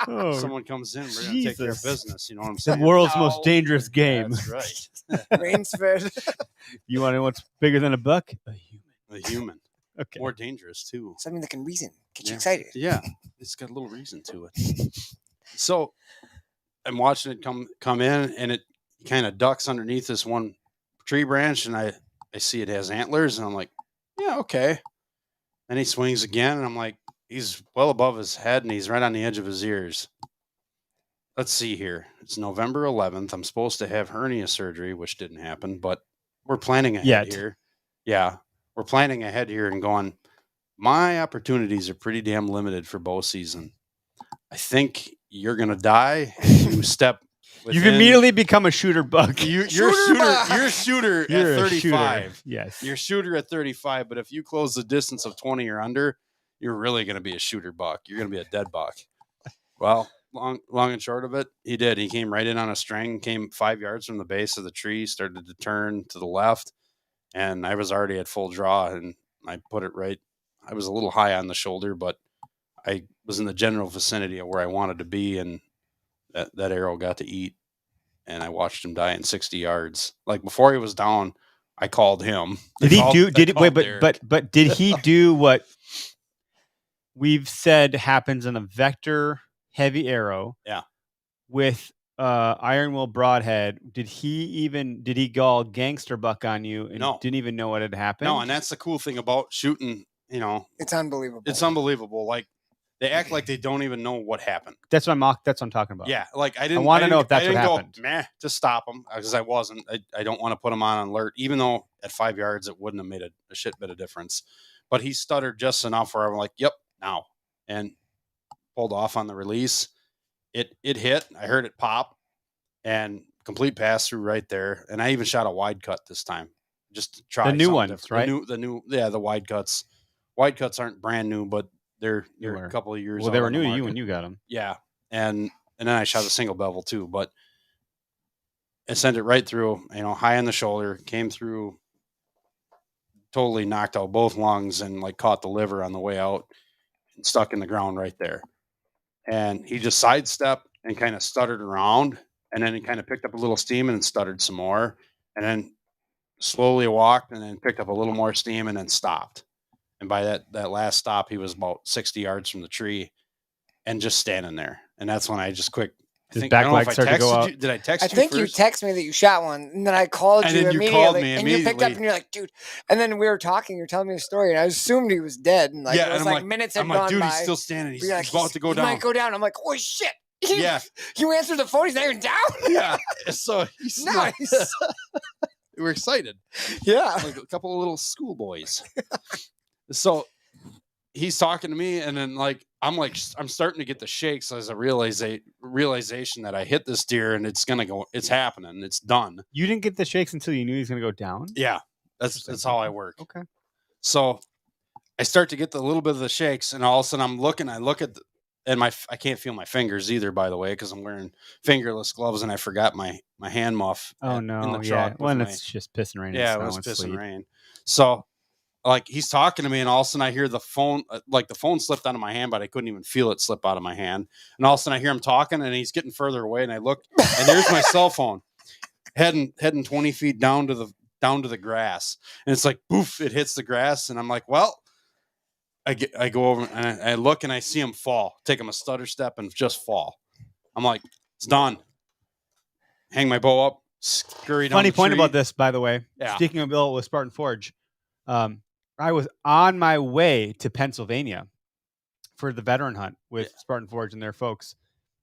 Oh, If someone comes in, we're gonna take care of Jesus. business. You know what I'm the saying? world's No. most dangerous game. That's right. Rain's fed. You want to know what's bigger than a buck? A human. A human, Okay. more dangerous too. Something that can reason, get you Yeah. excited. Yeah, it's got a little reason to it. So I'm watching it come in, and it kind of ducks underneath this one tree branch, and I see it has antlers, and I'm like, yeah, okay. Then he swings again, and I'm like, he's well above his head, and he's right on the edge of his ears. Let's see here. It's November 11th. I'm supposed to have hernia surgery, which didn't happen, but we're planning ahead Yet. here. Yeah, we're planning ahead here and going, my opportunities are pretty damn limited for bow season. I think you're going to die if you step You've within- immediately become a shooter buck. you're a Shooter shooter. buck. You're a shooter You're at a shooter. 35. Yes. You're a shooter at 35, but if you close the distance of 20 or under, you're really going to be a shooter buck. You're going to be a dead buck. Well, long and short of it, he did. He came right in on a string, came 5 yards from the base of the tree, started to turn to the left, and I was already at full draw, and I put it right. I was a little high on the shoulder, but I was in the general vicinity of where I wanted to be, and that arrow got to eat, and I watched him die in 60 yards. Like before he was down, I called him. Did he do? Did called wait? Derek. But did he do what we've said happens in a vector heavy arrow? Yeah. With iron will broadhead. Did he go all gangster buck on you and No. didn't even know what had happened? No, and that's the cool thing about shooting. You know, It's unbelievable. it's unbelievable. Like they act like they don't even know what happened. That's what I'm talking about. Yeah, like I didn't. wanna I know didn't- if that's I what didn't go, happened. Meh, to stop him because I wasn't. I don't want to put him on alert, even though at 5 yards it wouldn't have made a shit bit of difference. But he stuttered just enough where I'm like, "Yep, now," and pulled off on the release. It hit. I heard it pop, and complete pass through right there. And I even shot a wide cut this time, just to try The new something ones, different. right? The new, the wide cuts. Wide cuts aren't brand new, but they're Newer. a couple of years. Well, they out were on the new to you market. when you got them. Yeah, and then I shot a single bevel too, but I sent it right through. You know, high on the shoulder, came through, totally knocked out both lungs, and like caught the liver on the way out, and stuck in the ground right there. And he just sidestepped and kind of stuttered around, and then he kind of picked up a little steam and stuttered some more, and then slowly walked, and then picked up a little more steam, and then stopped. And by that last stop, he was about 60 yards from the tree and just standing there. And that's when I just quick. His I back don't know leg if I started to go texted out. you. Did I text I you think you first? texted me that you shot one, and then I called And you then you immediately, called me and you picked up, immediately. and you're like, "Dude!" And then we were talking. You're telling me a story, and I assumed he was dead, and like Yeah, it was and I'm like like- minutes had I'm gone like, dude, by. he's still standing. He's, But you're like, he's about to go he down. might go down. I'm like, "Oh shit!" Yeah. You answered the phone. He's not even down. Yeah. So he's Nice. We're excited. Yeah. Like a couple of little schoolboys. So he's talking to me, and then I'm starting to get the shakes as a realization that I hit this deer, and it's happening, it's done. You didn't get the shakes until you knew he was going to go down? Yeah, that's how I work. Okay. So I start to get the little bit of the shakes, and all of a sudden I look at and I can't feel my fingers either, by the way, because I'm wearing fingerless gloves, and I forgot my hand muff. Oh, in no. the yeah. truck. with When my- it's just pissing rain. yeah, and it was snow and piss and sleet. rain. So, like, he's talking to me, and all of a sudden I hear the phone, the phone slipped out of my hand, but I couldn't even feel it slip out of my hand. And all of a sudden I hear him talking, and he's getting further away, and I look, and there's my cell phone heading 20 feet down to the grass, and it's like poof, it hits the grass, and I'm like, well, I go over and I look, and I see him fall, take him a stutter step, and just fall. I'm like, it's done. Hang my bow up, scurry down. Funny the point tree. about this, by the way. Yeah. Speaking of Bill with Spartan Forge, I was on my way to Pennsylvania for the veteran hunt with Spartan Forge and their folks.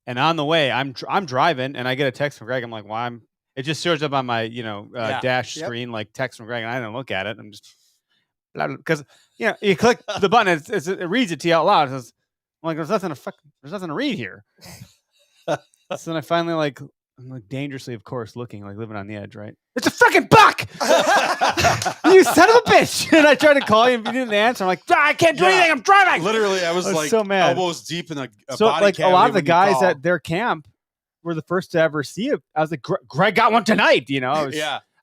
And on the way, I'm driving, and I get a text from Greg. I'm like, "Why?" It just shows up on my dash Yep. screen like text from Greg, and I didn't look at it. I'm just because you click the button, it reads it to you out loud. It says, I'm like, there's nothing to read here. So then I finally I'm dangerously, of course, looking living on the edge, right? It's a freaking buck! You son of a bitch! And I tried to call you, and you didn't answer. I'm like, I can't do Yeah. anything. I'm driving. Literally, I was I was like so mad. elbows deep in a So body a cavity lot of the when you guys call. at their camp were the first to ever see it. I was like, Greg got one tonight.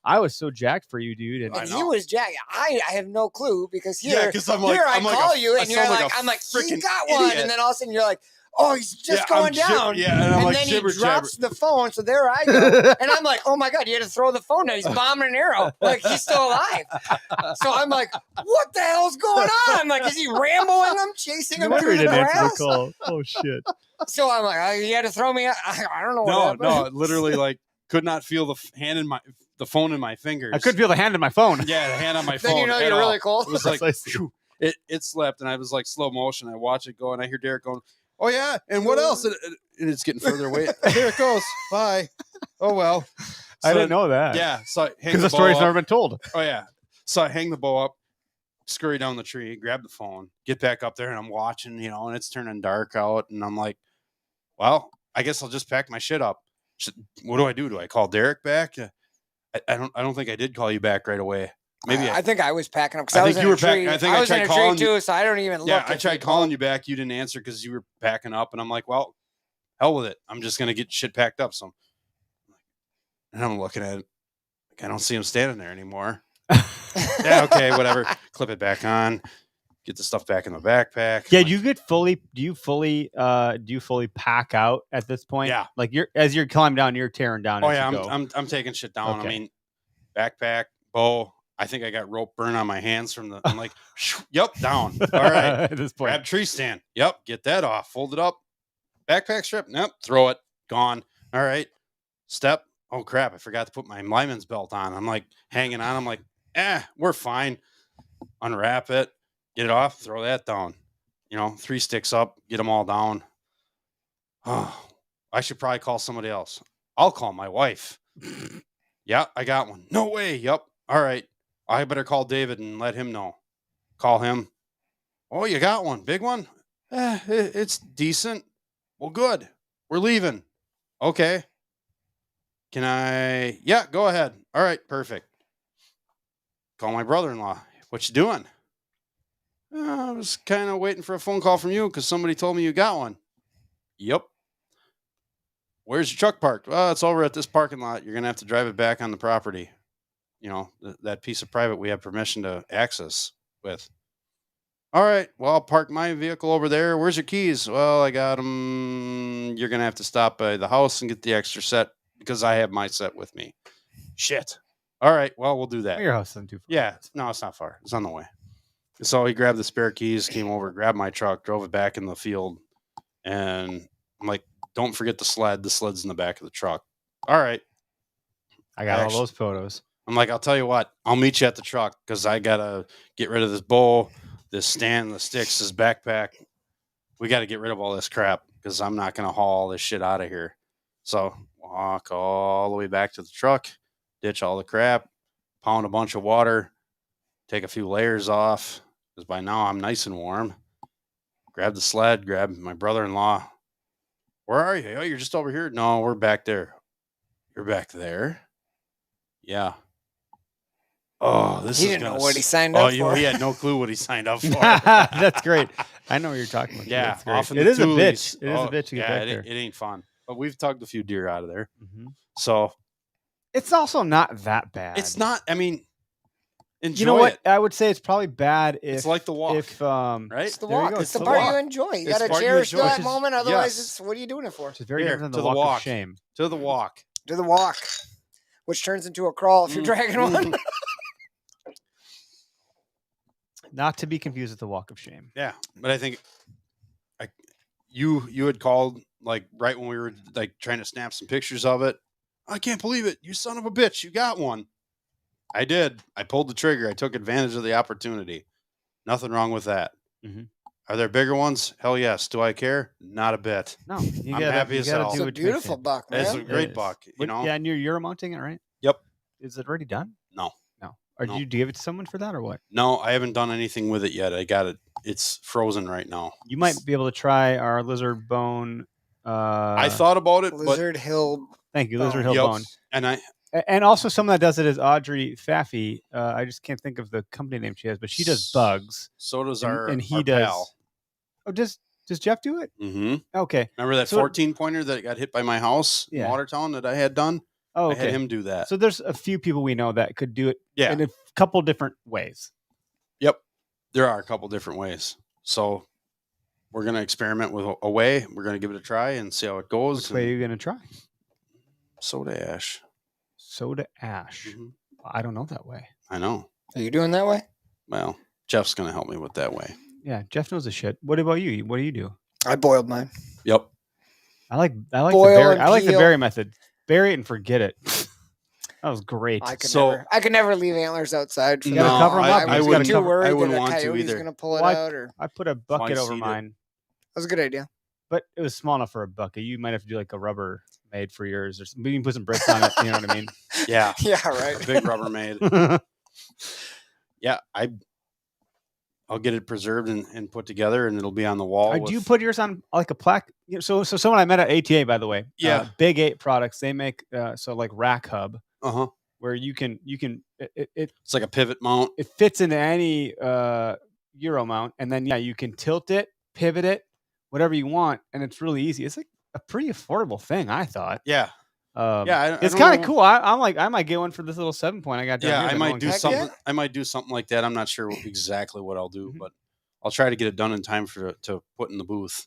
I was so jacked for you, dude. And I And know. he was jacked. I have no clue because here, Yeah, 'cause I'm like- here I I'm like call a- you I and you're sound like like, a I'm like, he freaking got one, idiot. and then all of a sudden you're like, oh, he's just I'm going down. and I'm And like then he jibber drops jabber. the phone, so there I go, and I'm like, "Oh my god, you had to throw the phone down. He's bombing an arrow, like he's still alive." So I'm like, "What the hell's going on? Like, is he ramboing him, chasing no him wonder through he the didn't answer grass?" the call. Oh shit! So I'm like, "You had to throw me. I don't know what No, happened." literally could not feel the phone in my fingers. I couldn't feel the hand in my phone. Yeah, the hand on my phone. Then you know at you're all. really cold. It was like Precisely. phew, it slept, and I was like slow motion. I watch it go, and I hear Derek going, "Oh yeah, and what else?" And it's getting further away. There it goes. Bye. Oh well. I didn't know that. Yeah, so I hang because the the story's bow never up. been told. Oh yeah. So I hang the bow up, scurry down the tree, grab the phone, get back up there, and I'm watching, and it's turning dark out, and I'm like, well, I guess I'll just pack my shit up. What do I do? Do I call Derek back? I don't think I did call you back right away. Maybe I think I was packing up because I I was think in you a were pack- tree. I think I was in tried a tree calling you- too, so I don't even look. yeah, I if tried you calling called. you back. You didn't answer because you were packing up, and I'm like, well, hell with it. I'm just gonna get shit packed up. So, and I'm looking at it. Like, I don't see him standing there anymore. Yeah, okay, whatever. Clip it back on. Get the stuff back in the backpack. Yeah, Like, do you fully pack out at this point? Yeah. Like as you're climbing down, you're tearing down. oh as yeah, you go. I'm taking shit down. Okay. I mean, backpack, bow. I think I got rope burn on my hands from the. I'm like, yep, down. All right. At this point. Grab tree stand. Yep. Get that off. Fold it up. Backpack strip. Nope. Throw it. Gone. All right. Step. Oh crap. I forgot to put my lineman's belt on. I'm like hanging on. I'm like, we're fine. Unwrap it. Get it off. Throw that down. 3 sticks up. Get them all down. Oh, I should probably call somebody else. I'll call my wife. Yeah, I got one. No way. Yep. All right. I better call David and let him know. Call him. Oh, you got one. Big one? It's decent. Well, good. We're leaving. Okay. Can I? Yeah, go ahead. All right, perfect. Call my brother-in-law. What you doing? I was kind of waiting for a phone call from you because somebody told me you got one. Yep. Where's your truck parked? Well, it's over at this parking lot. You're going to have to drive it back on the property. That piece of private we have permission to access with. All right. Well, I'll park my vehicle over there. Where's your keys? Well, I got them. You're going to have to stop by the house and get the extra set because I have my set with me. Shit. All right. Well, we'll do that. Your house isn't too far. Yeah. No, it's not far. It's on the way. So he grabbed the spare keys, came over, grabbed my truck, drove it back in the field. And I'm like, don't forget the sled. The sled's in the back of the truck. All right. I got Actually- all those photos. I'm like, I'll tell you what, I'll meet you at the truck because I got to get rid of this bowl, this stand, the sticks, this backpack. We got to get rid of all this crap because I'm not going to haul all this shit out of here. So walk all the way back to the truck, ditch all the crap, pound a bunch of water, take a few layers off because by now I'm nice and warm. Grab the sled, grab my brother-in-law. Where are you? Oh, you're just over here? No, we're back there. You're back there? Yeah. Oh, this He is didn't know gonna what he s- signed Oh, up for. he had no clue what he signed up for. That's great. I know what you're talking about. Yeah, That's great. off in It the is a Tules. bitch. It is Oh, a bitch to get yeah, back there. it ain't fun. But we've tugged a few deer out of there. Mhm. So It's also not that bad. it's not, I mean, enjoy You know what? it. I would say it's probably bad if It's like the walk, If right? It's the There you walk. go, It's it's the the part walk. you enjoy. You It's got to the part you cherish enjoy. that Which is- moment. Otherwise, yes. it's what are you doing it for? which is very Here, different than to the the walk walk. of shame. To the walk. Do the walk, which turns into a crawl if you're dragging one. Not to be confused with the walk of shame. Yeah, but I think you had called like right when we were like trying to snap some pictures of it. I can't believe it. You son of a bitch. You got one. I did. I pulled the trigger. I took advantage of the opportunity. Nothing wrong with that. Mhm. Are there bigger ones? Hell yes. Do I care? Not a bit. No, you I'm gotta, happy you as gotta hell. do It's a what makes beautiful you- buck, It's a man. great is. buck. You What- know? Yeah, and you're Euro mounting it, right? Yep. Is it already done? No. No. Or No. do you give it to someone for that or what? No, I haven't done anything with it yet. I got it. It's frozen right now. You might be able to try our lizard bone. I thought about it, but Lizard Hill. Thank you, lizard Bone. hill Yep. bone. and I And also someone that does it is Audrey Faffy. I just can't think of the company name she has, but she does bugs. so does And- our and he our does. pal. Oh, does Jeff do it? Mm-hmm. Okay. Remember that So- 14 pointer that got hit by my house in Yeah. Watertown that I had done? Oh, I had okay. him do that. So there's a few people we know that could do it Yeah. in a couple different ways. Yep. There are a couple different ways. So we're going to experiment with a way. We're going to give it a try and see how it goes. Which way are you gonna try? Soda ash. Soda ash. Mhm. I don't know that way. I know. Are you doing that way? Well, Jeff's going to help me with that way. Yeah, Jeff knows the shit. What about you? What do you do? I boiled mine. Yep. I like the Boil berry. and I like the peel. berry method. Bury it and forget it. That was great. I could So- never. I could never leave antlers outside. For You gotta that. cover 'em up. I You wouldn't, gotta too worried I wouldn't that a want to coyote's either. gonna pull it Why- out. Or I put a bucket over seed it. mine, that was a good idea. but it was small enough for a bucket. You might have to do like a rubber made for yours, or something. You can put some bricks on it. You know what I mean? Yeah. Yeah, A right. big Rubbermaid. Yeah. I'll get it preserved and put together and it'll be on the wall. Do you with- put yours on like a plaque? You know, so someone I met at ATA, by the way. Yeah. Big 8 products. They make so like Rack Hub, Uh-huh. where you can it It's like a pivot mount. it fits into any Euro mount, and then you can tilt it, pivot it, whatever you want, and it's really easy. It's like a pretty affordable thing, I thought. Yeah. Yeah, I it's don't kind of know. cool. I'm like, I might get one for this little 7-point I got down Yeah, here. I that no might one do can Heck see. something. yeah. I might do something like that. I'm not sure exactly what I'll do, Mhm. but I'll try to get it done in time to put in the booth.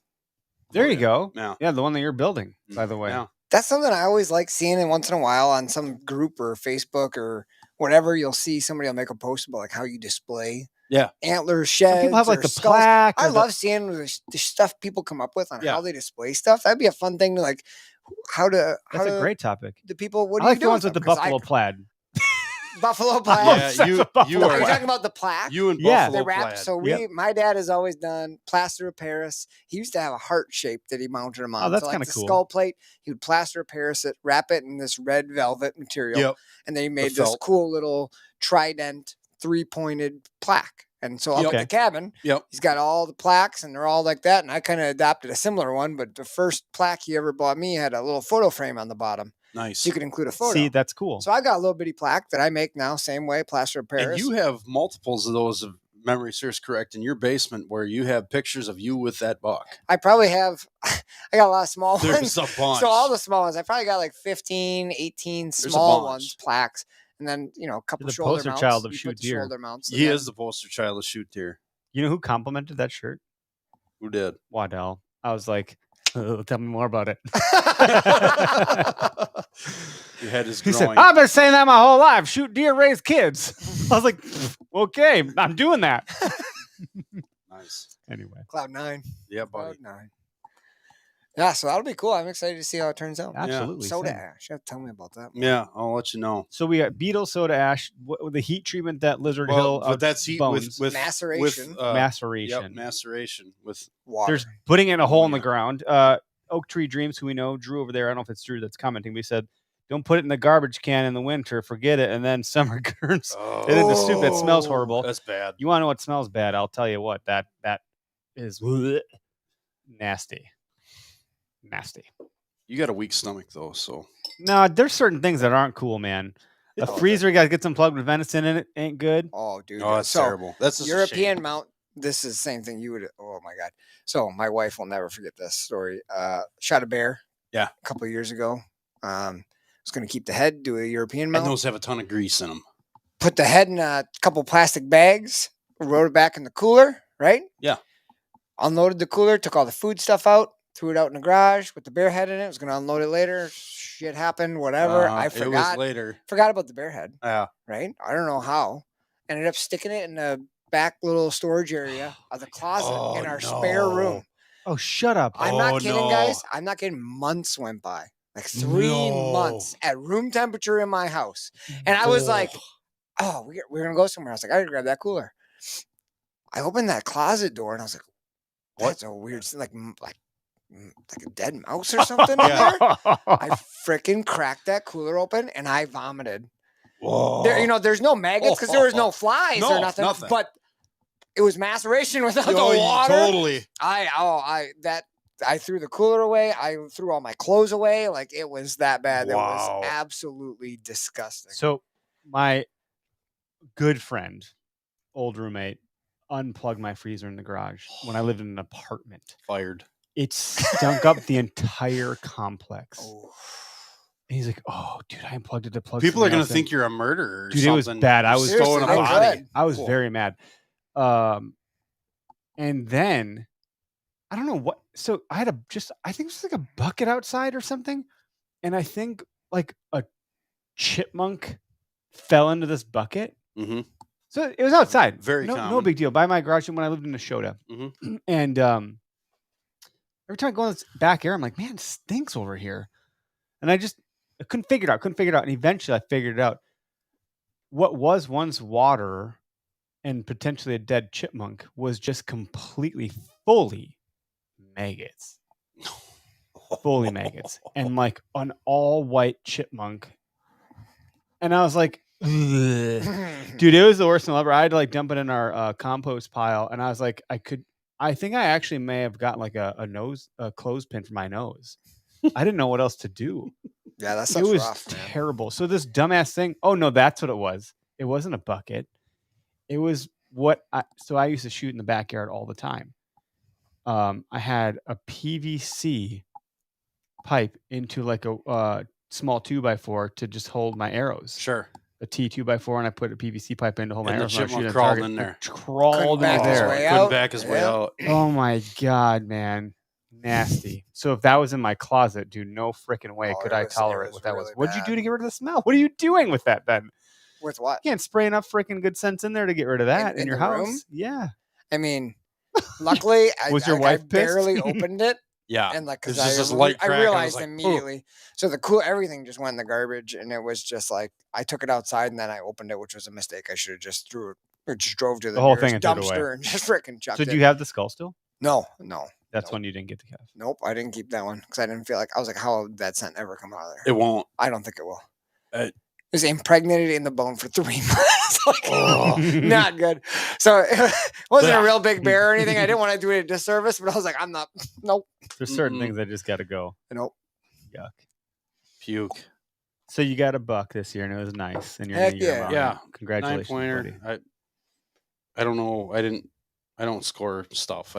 There for you go. Yeah. Yeah, the one that you're building, by the way. Yeah. That's something I always like seeing in once in a while on some group or Facebook or whatever. You'll see somebody will make a post about like how you display Yeah. antler sheds. Some people have like or the skulls. plaque. I or the- love seeing the stuff people come up with on Yeah. how they display stuff. That'd be a fun thing to like. How That's to a great topic. the people? What I do like you the do ones with the them? 'Cause buffalo plaid. buffalo I'm plaid. Yeah, obsessed you- with buffalo you Are you plaid. talking about the plaque? You and Yeah. Buffalo They wrap. Plaid. So Yep. my dad has always done plaster of Paris. He used to have a heart shape that he mounted them on. Oh, that's so like kinda the cool. skull plate. He would plaster of Paris it, wrap it in this red velvet material, Yep. and then he made this felt. cool little trident 3-pointed plaque. And so up Yep. at the cabin, Yep. he's got all the plaques, and they're all like that. And I kind of adopted a similar one, but the first plaque he ever bought me had a little photo frame on the bottom, Nice. so you could include a photo. See, that's cool. So I got a little bitty plaque that I make now, same way, plaster of Paris. And you have multiples of those, if memory serves correct, in your basement where you have pictures of you with that buck. I probably have, I got a lot of small ones. There's a bunch. So all the small ones, I probably got like 15, 18 a small bunch. ones, plaques, and then a couple the shoulder poster mounts. child of You shoot put the deer. shoulder mounts. He and is the poster child of shoot deer. You know who complimented that shirt? Who did? Waddell. I was like, "Oh, tell me more about it." Your head is He growing. said, "I've been saying that my whole life. Shoot deer, raise kids." I was like, "Okay, I'm doing that." Nice. Anyway, Oh, Cloud9. Yeah, buddy. Cloud9. Yeah, so that'll be cool. I'm excited to see how it turns out. absolutely. Soda same. ash. You have to tell me about that. Yeah, I'll let you know. So we got beetle soda ash, the heat treatment that Lizard Hill but that's heat bones. with Maceration. With, maceration. Yep, maceration with Water. There's putting it in a hole in the yeah. ground. Oak Tree Dreams, who we know, Drew over there. I don't know if it's Drew that's commenting. But he said, "Don't put it in the garbage can in the winter. Forget it." And then summer turns it into soup. It smells horrible. That's bad. You want to know what smells bad? I'll tell you what. That is nasty. Nasty. You got a weak stomach though, so No, there's certain things that aren't cool, man. A Oh, freezer got to get some plugged with venison in it. Ain't good. Oh, dude. oh, that's so, terrible. That's just a European shame. mount. This is the same thing you would. Oh my god. So my wife will never forget this story. Shot a bear. Yeah. A couple of years ago. Was going to keep the head, do a European And mount. those have a ton of grease in them. Put the head in a couple plastic bags. Rode it back in the cooler. Right. Yeah. Unloaded the cooler. Took all the food stuff out. Threw it out in the garage with the bear head in it. Was going to unload it later. Shit happened. Whatever. I It was forgot. later. Forgot about the bear head. Yeah. Right? I don't know how. Ended up sticking it in the back little storage area of the closet in our spare room. Oh, shut up. I'm Oh, not kidding, no. guys. I'm not kidding. Months went by. Like 3 months at room temperature in my house. And I was like, oh, we're going to go somewhere. I was like, I gotta grab that cooler. I opened that closet door and I was like, that's a weird, like a dead mouse or something in Yeah. there. I freaking cracked that cooler open and I vomited. Whoa. There, there's no maggots because there was no flies or No, nothing, nothing. but it was maceration without Oh, the water. Totally. I threw the cooler away. I threw all my clothes away. Like it was that bad. It Wow. was absolutely disgusting. So my good friend, old roommate, unplugged my freezer in the garage when I lived in an apartment. Fired. It stunk up the entire complex. Oh. And he's like, "Oh, dude, I unplugged it to plug." People are something going else to in." think you're a murderer or Dude, it was something. bad. I You're was stowing a Seriously, body. good. I was Cool. very mad. And then I don't know what. So I had I think it was like a bucket outside or something, and I think like a chipmunk fell into this bucket. Mm-hmm. So it was outside. Very no common. big deal. By my garage when I lived in Neshota. Mhm. And every time I go in this back area, I'm like, man, it stinks over here. And I couldn't figure it out. And eventually I figured it out. What was once water and potentially a dead chipmunk was just completely, fully maggots. Fully maggots. And like an all white chipmunk. And I was like, ugh. Dude, it was the worst thing ever. I had to like dump it in our compost pile, and I was like, I think I actually may have gotten like a clothespin for my nose. I didn't know what else to do. Yeah, that It sounds was rough, man. terrible. So this dumbass thing. Oh no, that's what it was. It wasn't a bucket. It was so I used to shoot in the backyard all the time. I had a PVC pipe into like a small 2x4 to just hold my arrows. Sure. A T 2x4, and I put a PVC pipe in to hold my And the arrows. when I chipmunk shoot at a crawled target. in there. Crawled back in his there. way Couldn't out. back his way Yeah. out. Oh my god, man. Nasty. So if that was in my closet, dude, no freaking way Oh, could it I was- it tolerate was what that really was. What'd you do bad. to get rid of the smell? What are you doing with that then? With what? You can't spray enough freaking good scents in there to get rid of that in, in your the house. room? Yeah. I mean, luckily, Was your I wife pissed? barely opened it, Yeah. and like It was because just this light I crack, and I was realized like, "Oh." immediately. So everything just went in the garbage, and it was just like I took it outside, and then I opened it, which was a mistake. I should have just threw it, or just drove to the whole nearest thing and threw it away. dumpster and just freaking chucked So it. do you have the skull still? No. That's Nope. one you didn't get to have. Nope, I didn't keep that one because I didn't feel like I was like, how would that scent ever come out of there? It won't. I don't think it will. Uh, It was impregnated in the bone for 3 months. Like, Oh. not good. So it wasn't a real big bear or anything. I didn't want to do it a disservice, but I was like, I'm not. Nope. There's certain Mm-mm. things that just got to go. Nope. Yuck. Puke. So you got a buck this year, and it was nice. And you're Heck gonna get yeah. around Yeah. it. Congratulations, 9-pointer. buddy. I don't know. I don't score stuff.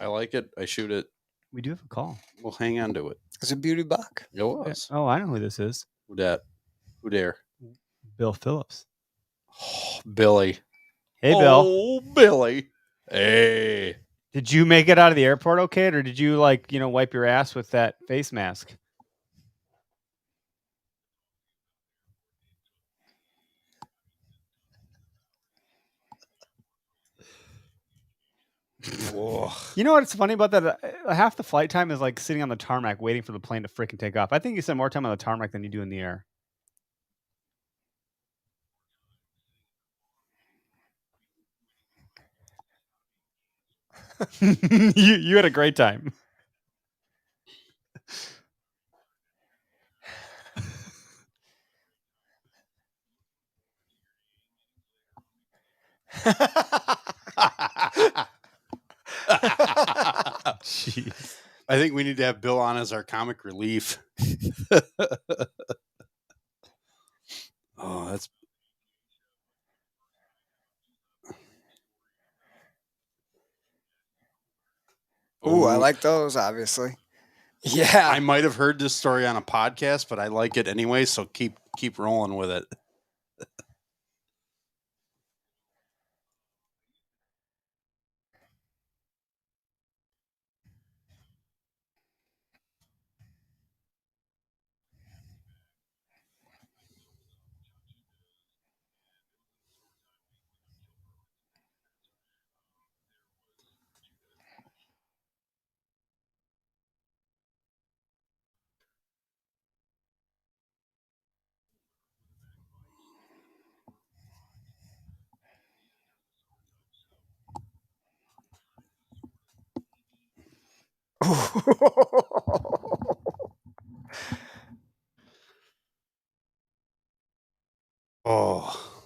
I like it. I shoot it. We do have a call. We'll hang on to it. It's a beauty buck. It was. Oh, I know who this is. Who dat? Who dare? Bill Phillips. Oh, Billy. Hey, Bill. Oh, Billy. Hey. Did you make it out of the airport okay, or did you wipe your ass with that face mask? Whoa. You know what's funny about that? Half the flight time is like sitting on the tarmac waiting for the plane to freaking take off. I think you spend more time on the tarmac than you do in the air. you had a great time. Jeez. I think we need to have Bill on as our comic relief. Oh, that's Ooh, I like those, obviously. Yeah. I might have heard this story on a podcast, but I like it anyway, so keep rolling with it. Oh,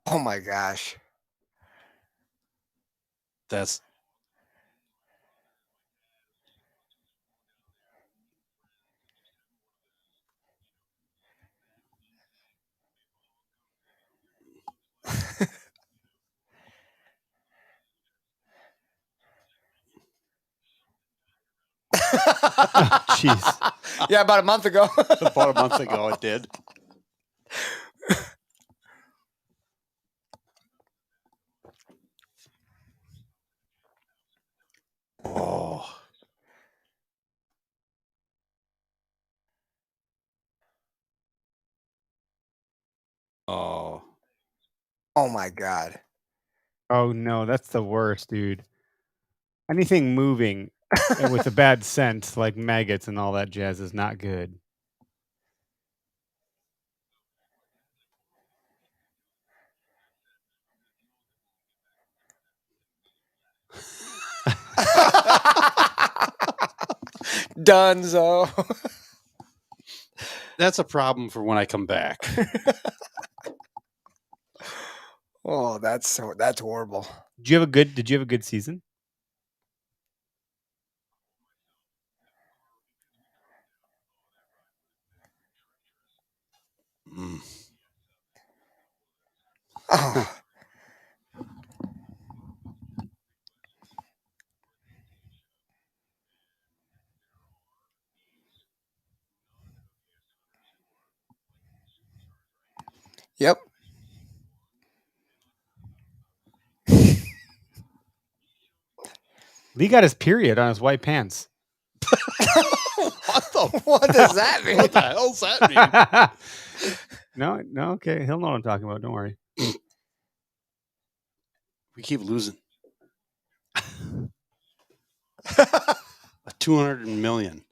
Oh my gosh. that's Jeez. Yeah, about a month ago. about a month ago. It did. Oh, oh, Oh my god. Oh no, that's the worst, dude. Anything moving and with a bad scent, like maggots and all that jazz, is not good. Dunzo. that's a problem for when I come back. Oh, that's horrible. Did you have a good season? Mm. Oh. Yep. Lee got his period on his white pants. What the? What does that mean? What the hell's that mean? No, okay. He'll know what I'm talking about. Don't worry. We keep losing. 200 million.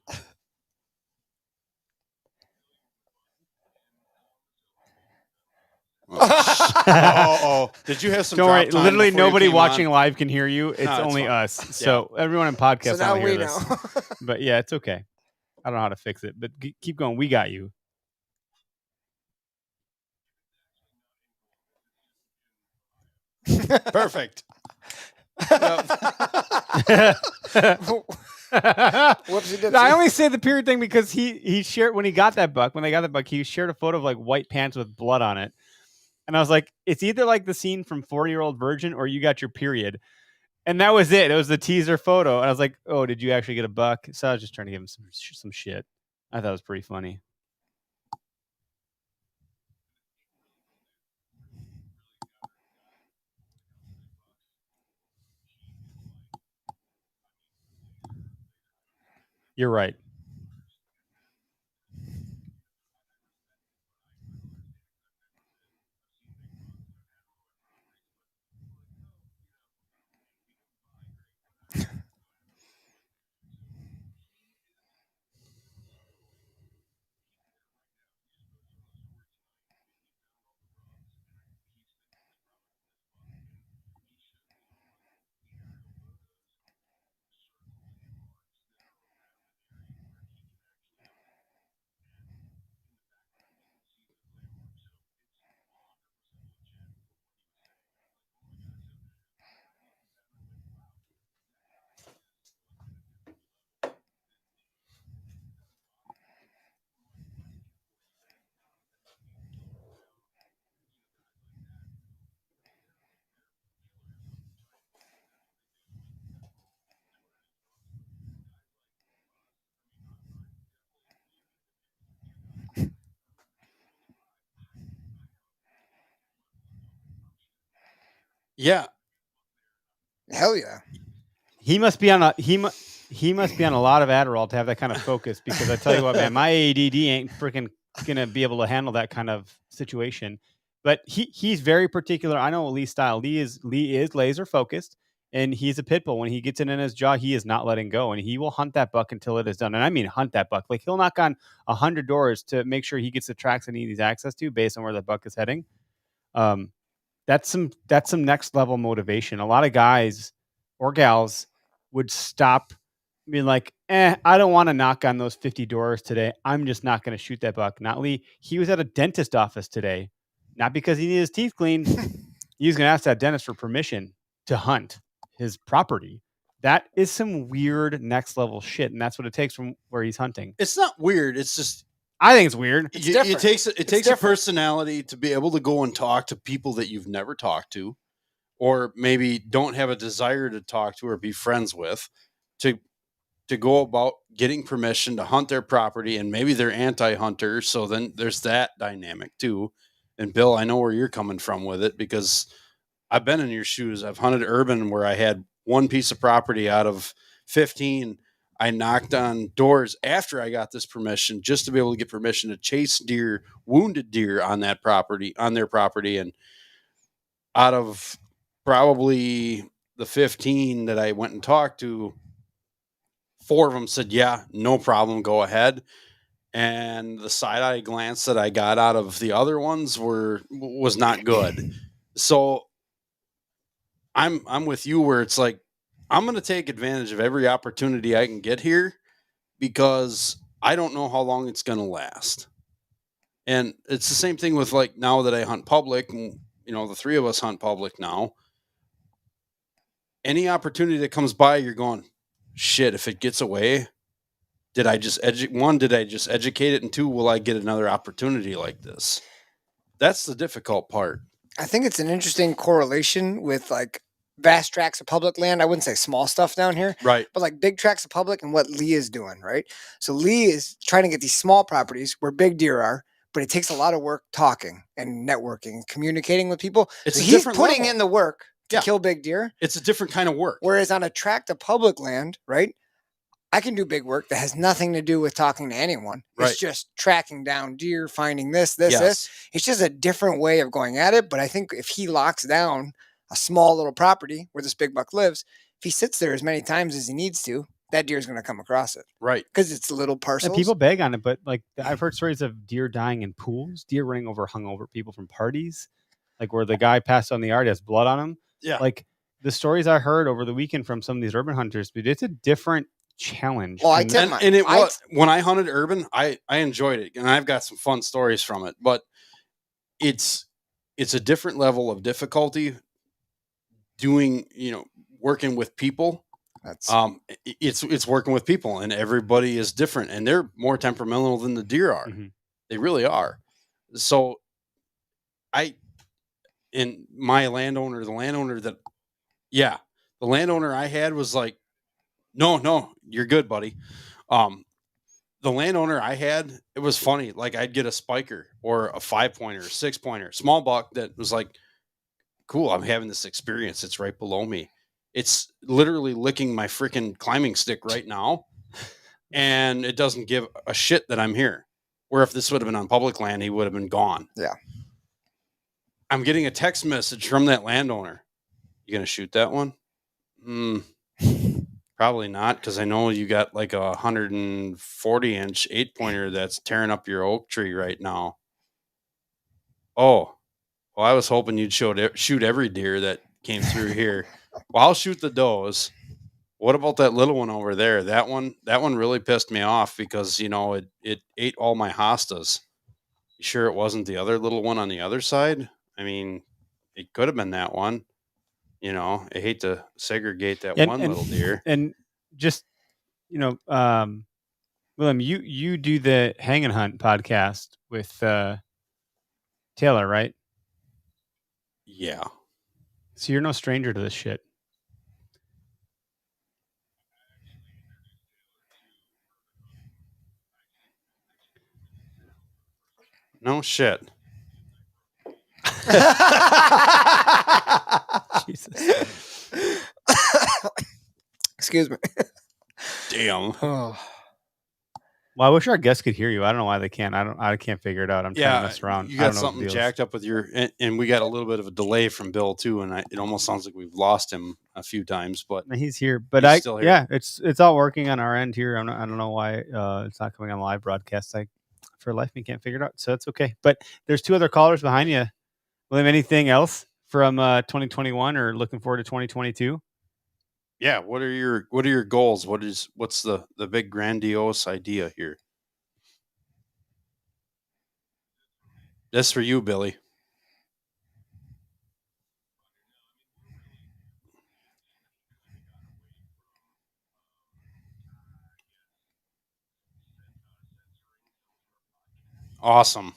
Oh, did you have some? Don't worry. drop time Literally before you nobody came watching on? live can hear you. It's No, it's only fine. us. So everyone in podcast So now will we hear know. this. But yeah, it's okay. I don't know how to fix it, but keep going. We got you. Perfect. Whoopsie dipsy. I only say the period thing because he shared when he got that buck. When they got that buck, he shared a photo of like white pants with blood on it, and I was like, it's either like the scene from 40-Year-Old Virgin or you got your period, and that was it. It was the teaser photo, and I was like, oh, did you actually get a buck? So I was just trying to give him some shit. I thought it was pretty funny. You're right. Yeah. Hell yeah. He must be on a he must be on a lot of Adderall to have that kind of focus. Because I tell you what, man, my ADD ain't freaking gonna be able to handle that kind of situation. But he's very particular. I know Lee's style. Lee is laser focused, and he's a pit bull. When he gets it in his jaw, he is not letting go, and he will hunt that buck until it is done. And I mean hunt that buck. Like he'll knock on 100 doors to make sure he gets the tracks that he needs access to based on where the buck is heading. That's some next level motivation. A lot of guys or gals would stop being like, I don't want to knock on those 50 doors today. I'm just not going to shoot that buck. Not Lee. He was at a dentist office today, not because he needed his teeth cleaned. He was going to ask that dentist for permission to hunt his property. That is some weird next level shit, and that's what it takes from where he's hunting. It's not weird. It's just I think it's weird. It's it different. takes It's a different. personality to be able to go and talk to people that you've never talked to, or maybe don't have a desire to talk to or be friends with, to go about getting permission to hunt their property, and maybe they're anti-hunter. So then there's that dynamic too. And Bill, I know where you're coming from with it because I've been in your shoes. I've hunted urban where I had one piece of property out of 15. I knocked on doors after I got this permission just to be able to get permission to chase deer, wounded deer on that property, on their property. And out of probably the 15 that I went and talked to, 4 of them said, yeah, no problem, go ahead. And the side eye glance that I got out of the other ones was not good. So I'm with you where it's like, I'm going to take advantage of every opportunity I can get here because I don't know how long it's going to last. And it's the same thing with like now that I hunt public, and, the 3 of us hunt public now. Any opportunity that comes by, you're going, shit, if it gets away, did I just educate it? And 2, will I get another opportunity like this? That's the difficult part. I think it's an interesting correlation with like vast tracts of public land. I wouldn't say small stuff down here, Right. but like big tracts of public and what Lee is doing, right? So Lee is trying to get these small properties where big deer are, but it takes a lot of work talking and networking and communicating with people. It's So a he's different putting level. in the work to Yeah. kill big deer. It's a different kind of work. Whereas on a tract of public land, right, I can do big work that has nothing to do with talking to anyone. Right. It's just tracking down deer, finding this. It's just a different way of going at it. But I think if he locks down a small little property where this big buck lives, if he sits there as many times as he needs to, that deer is going to come across it Right. because it's little parcels. And people beg on it, but like I've heard stories of deer dying in pools, deer running over hungover people from parties, like where the guy passed on the yard has blood on him. Yeah. Like the stories I heard over the weekend from some of these urban hunters, but it's a different challenge. Well, I And tell- And it was when I hunted urban, I enjoyed it, and I've got some fun stories from it. But it's a different level of difficulty doing, working with people. That's It's working with people, and everybody is different, and they're more temperamental than the deer are. Mhm. They really are. So the landowner I had was like, no, you're good, buddy. The landowner I had, it was funny. Like I'd get a spiker or a 5-pointer, 6-pointer, small buck that was like, cool, I'm having this experience. It's right below me. It's literally licking my freaking climbing stick right now. And it doesn't give a shit that I'm here. Where if this would have been on public land, he would have been gone. Yeah. I'm getting a text message from that landowner. You going to shoot that one? Probably not, because I know you got like a 140-inch 8-pointer that's tearing up your oak tree right now. Oh, well, I was hoping you'd shoot every deer that came through here. Well, I'll shoot the does. What about that little one over there? That one really pissed me off because it ate all my hostas. You sure it wasn't the other little one on the other side? I mean, it could have been that one. I hate to segregate that one little deer. And just, William, you do the Hang and Hunt podcast with Taylor, right? Yeah. So you're no stranger to this shit. No shit. Jesus. excuse me. Damn. Oh. Well, I wish our guests could hear you. I don't know why they can't. I can't figure it out. I'm trying to mess around. You I got don't know what the something deal is. jacked up with and we got a little bit of a delay from Bill too, and it almost sounds like we've lost him a few times. But He's here, but He's still here. it's all working on our end here. I don't know why it's not coming on live broadcast. For life, we can't figure it out, so it's okay. But there's 2 other callers behind you. William, anything else from 2021 or looking forward to 2022? yeah, what are your goals? What's the big grandiose idea here? That's for you, Billy. Awesome.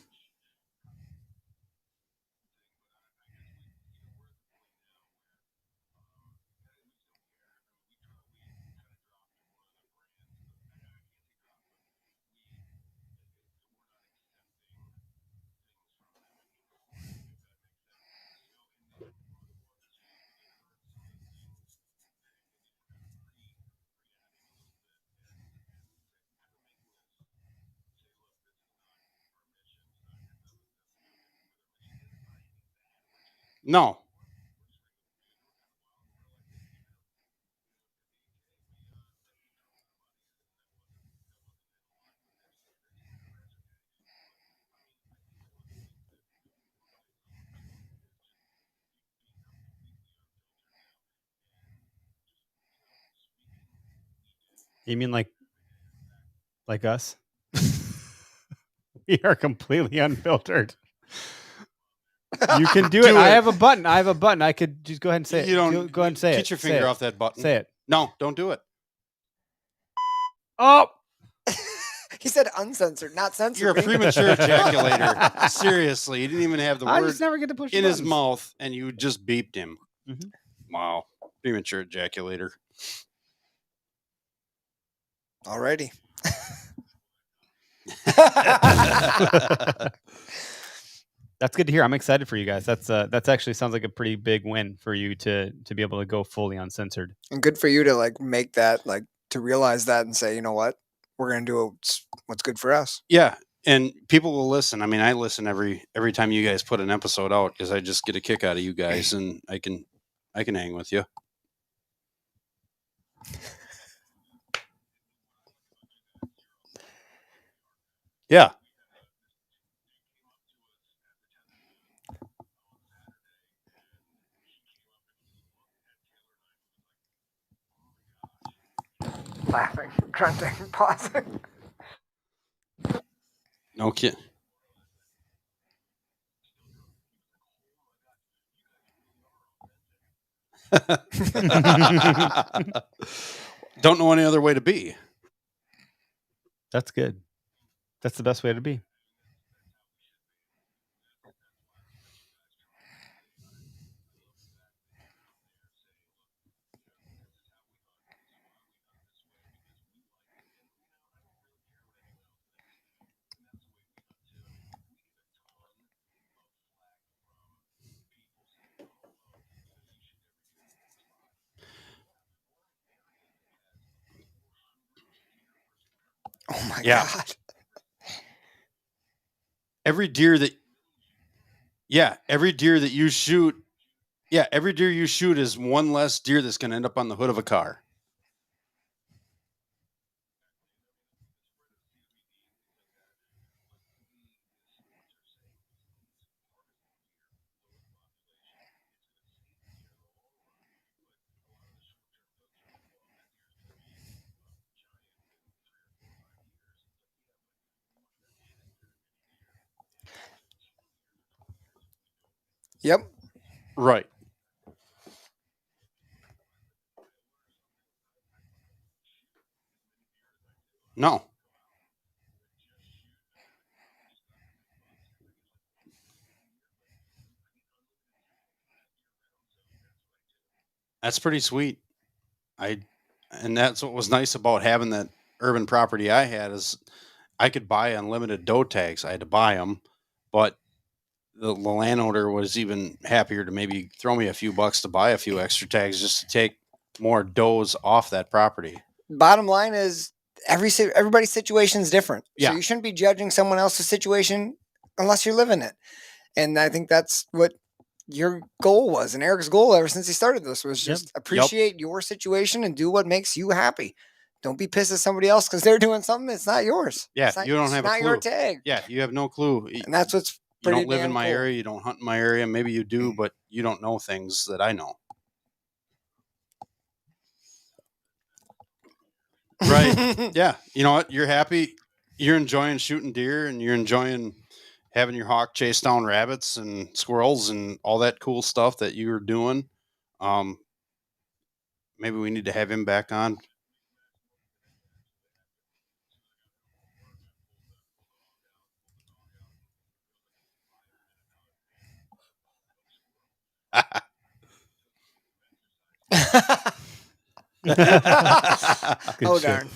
No. You mean like us? We are completely unfiltered. You can do it. Do I it. have a button. I could just go ahead and say it. You don't go ahead and say it. Get your Say finger it. off that button. Say it. No, don't do it. Oh, He said uncensored, not censored. You're a premature ejaculator. Seriously, he didn't even have the I word just never get to push in the his buttons. mouth, and you just beeped him. Mhm. Wow, premature That's good to hear. I'm excited for you guys. That's actually sounds like a pretty big win for you to be able to go fully uncensored. And good for you to like make that, like to realize that and say, you know what, we're gonna do what's good for us. Yeah, and people will listen. I mean, I listen every time you guys put an episode out because I just get a kick out of you guys, and I can hang with you. Yeah. Laughing, grunting, pausing. No kid. Don't know any other way to be. That's good. That's the best way to be. Oh my Yeah. god. Every deer that you shoot, every deer you shoot is one less deer that's going to end up on the hood of a car. Yep. Right. No. That's pretty sweet. And that's what was nice about having that urban property I had is I could buy unlimited doe tags. I had to buy them, but the landowner was even happier to maybe throw me a few bucks to buy a few extra tags just to take more does off that property. Bottom line is everybody's situation is different. Yeah. So you shouldn't be judging someone else's situation unless you're living it. And I think that's what your goal was, and Eric's goal ever since he started this was just appreciate your situation and do what makes you happy. Don't be pissed at somebody else because they're doing something that's not yours. Yeah, It's not, you don't have a not clue. your tag. Yeah, you have no clue. And that's what's You pretty don't live in damn my cool. area. You don't hunt in my area. Maybe you do, but you don't know things that I know. Right. Yeah. You know what? You're happy. You're enjoying shooting deer and you're enjoying having your hawk chase down rabbits and squirrels and all that cool stuff that you were doing. Maybe we need to have him back on. Good Oh shit. darn.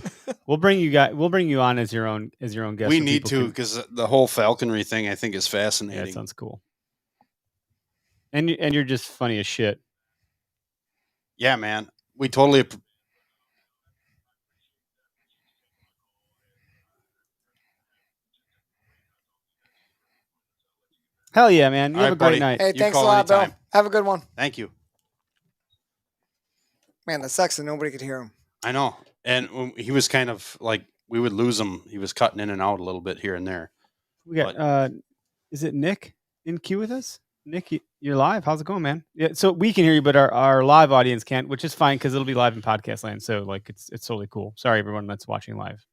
We'll bring you on as your own guest. We so need people to can- because the whole falconry thing I think is Yeah, fascinating. it sounds cool. And you're just funny as shit. Yeah, man. We totally. Hell yeah, man! You All have right, a great buddy. night. Hey, You thanks a call lot, Bill. anytime. Have a good one. Thank you. Man, that sucks that nobody could hear him. I know. And he was kind of like we would lose him. He was cutting in and out a little bit here and there. We got is it Nick in queue with us? Nick, you're live. How's it going, man? Yeah, so we can hear you, but our live audience can't, which is fine because it'll be live in podcast land. So like it's totally cool. Sorry, everyone that's watching live.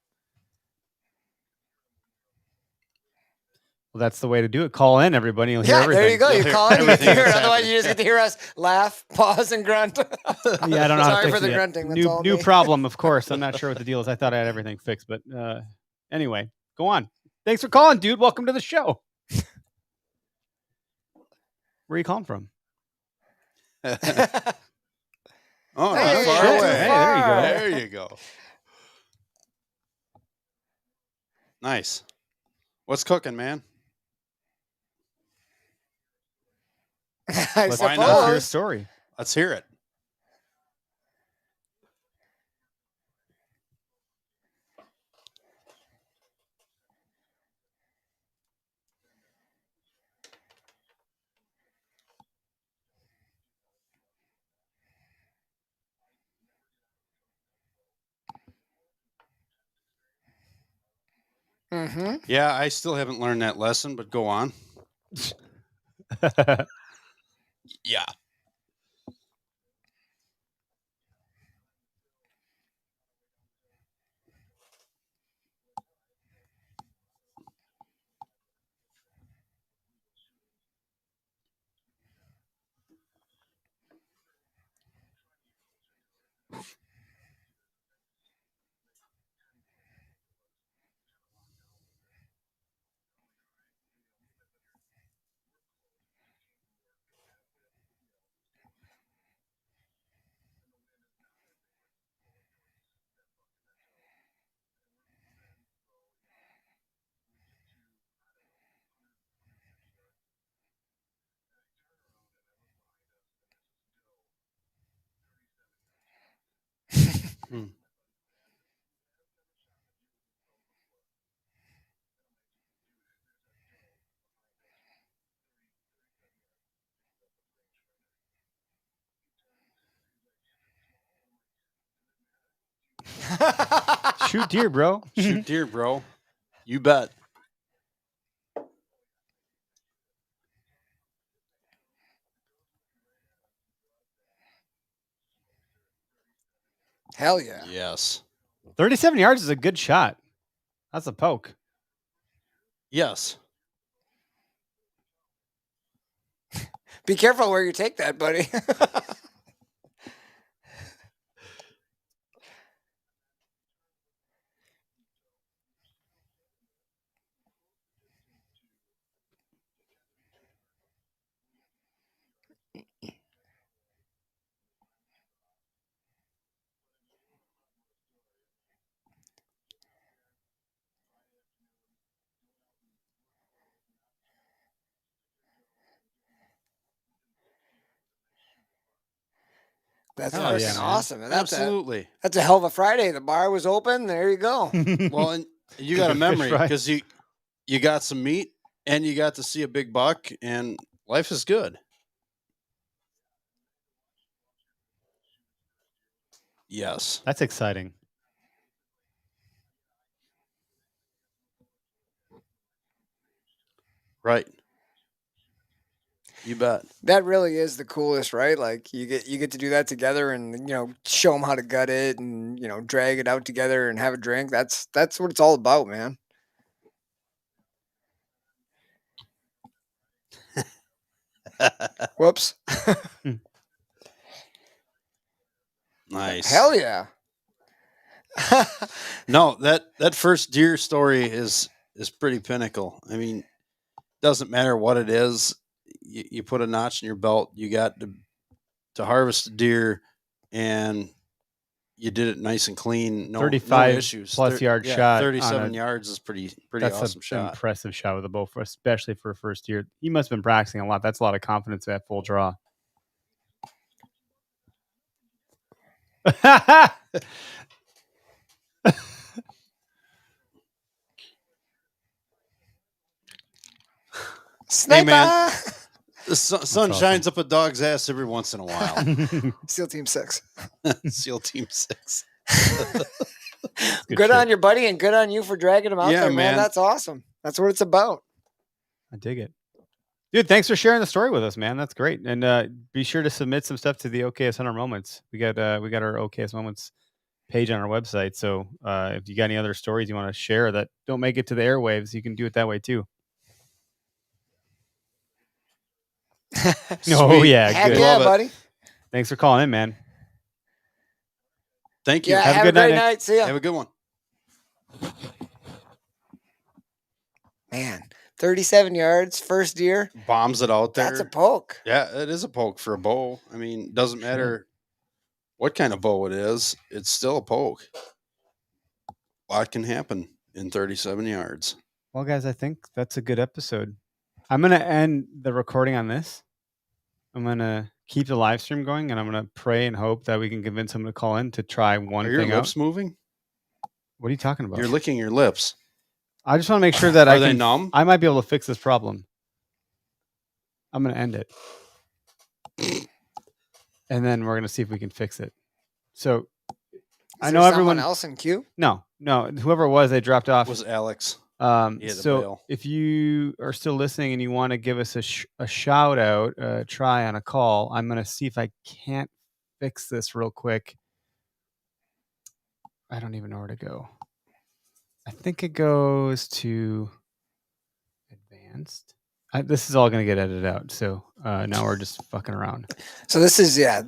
Well, that's the way to do it. Call in, everybody. You'll hear Yeah, everything. there you go. You'll You hear call it. You get to everything hear it. that's Otherwise, happening. you just get to hear us laugh, pause, and grunt. Yeah, I don't know how to Sorry fix for the it yet. grunting. That's all New me. problem, of course. I'm not sure what the deal is. I thought I had everything fixed, but anyway, go on. Thanks for calling, dude. Welcome to the show. Where are you calling from? Oh, Hey, not far shit. away. Hey, there you go. There you go. Nice. What's cooking, man? I Let's Why not? hear a suppose. story. Let's hear it. Mm-hmm. Yeah, I still haven't learned that lesson, but go on. Yeah. Hmm. Shoot deer, bro. Shoot deer, bro. You bet. Hell yeah. Yes. 37 yards is a good shot. That's a poke. Yes. Be careful where you take that, buddy. That's Hell freaking yeah, man. awesome. And Absolutely. that's a hell of a Friday. The bar was open. There you go. Well, and you got a Fish memory fry. because you got some meat and you got to see a big buck, and life is good. Yes. That's exciting. Right. You bet. That really is the coolest, right? Like you get to do that together, and show them how to gut it, and drag it out together and have a drink. That's what it's all about, man. Whoops. Nice. Hell yeah. No, that first deer story is pretty pinnacle. I mean, doesn't matter what it is. You put a notch in your belt. You got to harvest a deer, and you did it nice and clean. No 35 issues. plus yard shot on 37 a- yards is pretty That's awesome an shot. impressive shot with a bow, especially for a first year. He must have been practicing a lot. That's a lot of confidence at full draw. Sniper. man. The sun awesome. shines up a dog's ass every once in a while. SEAL Team 6. SEAL Team 6. Good on you, buddy, and good on you for dragging him out Yeah, there, man. man. That's awesome. That's what it's about. I dig it. Dude, thanks for sharing the story with us, man. That's great. And be sure to submit some stuff to the OKS 100 Moments. We got our OKS Moments page on our website. So if you got any other stories you want to share that don't make it to the airwaves, you can do it that way too. Oh, Sweet. yeah. Heck Good. yeah, Love it. buddy. Thanks for calling in, man. Thank you. Yeah, Have a have a good night, great Nick. night. See ya. Have a good one. Man, 37 yards, first deer. Bombs it out there. That's a poke. Yeah, it is a poke for a bow. I mean, doesn't matter what kind of bow it is, it's still a poke. A lot can happen in 37 yards. Well, guys, I think that's a good episode. I'm going to end the recording on this. I'm going to keep the live stream going, and I'm going to pray and hope that we can convince someone to call in to try one Are your thing lips out. moving? What are you talking about? You're licking your lips. I just want to make sure that Are I they can. numb? I might be able to fix this problem. I'm going to end it. And then we're going to see if we can fix it. So I Is know there everyone someone else in queue. No, whoever it was, they dropped off. Was Alex? He had to So bail. if you are still listening and you want to give us a shout out, try on a call, I'm going to see if I can't fix this real quick. I don't even know where to go. I think it goes to advanced. This is all going to get edited out. So now we're just fucking around. So this is, yeah.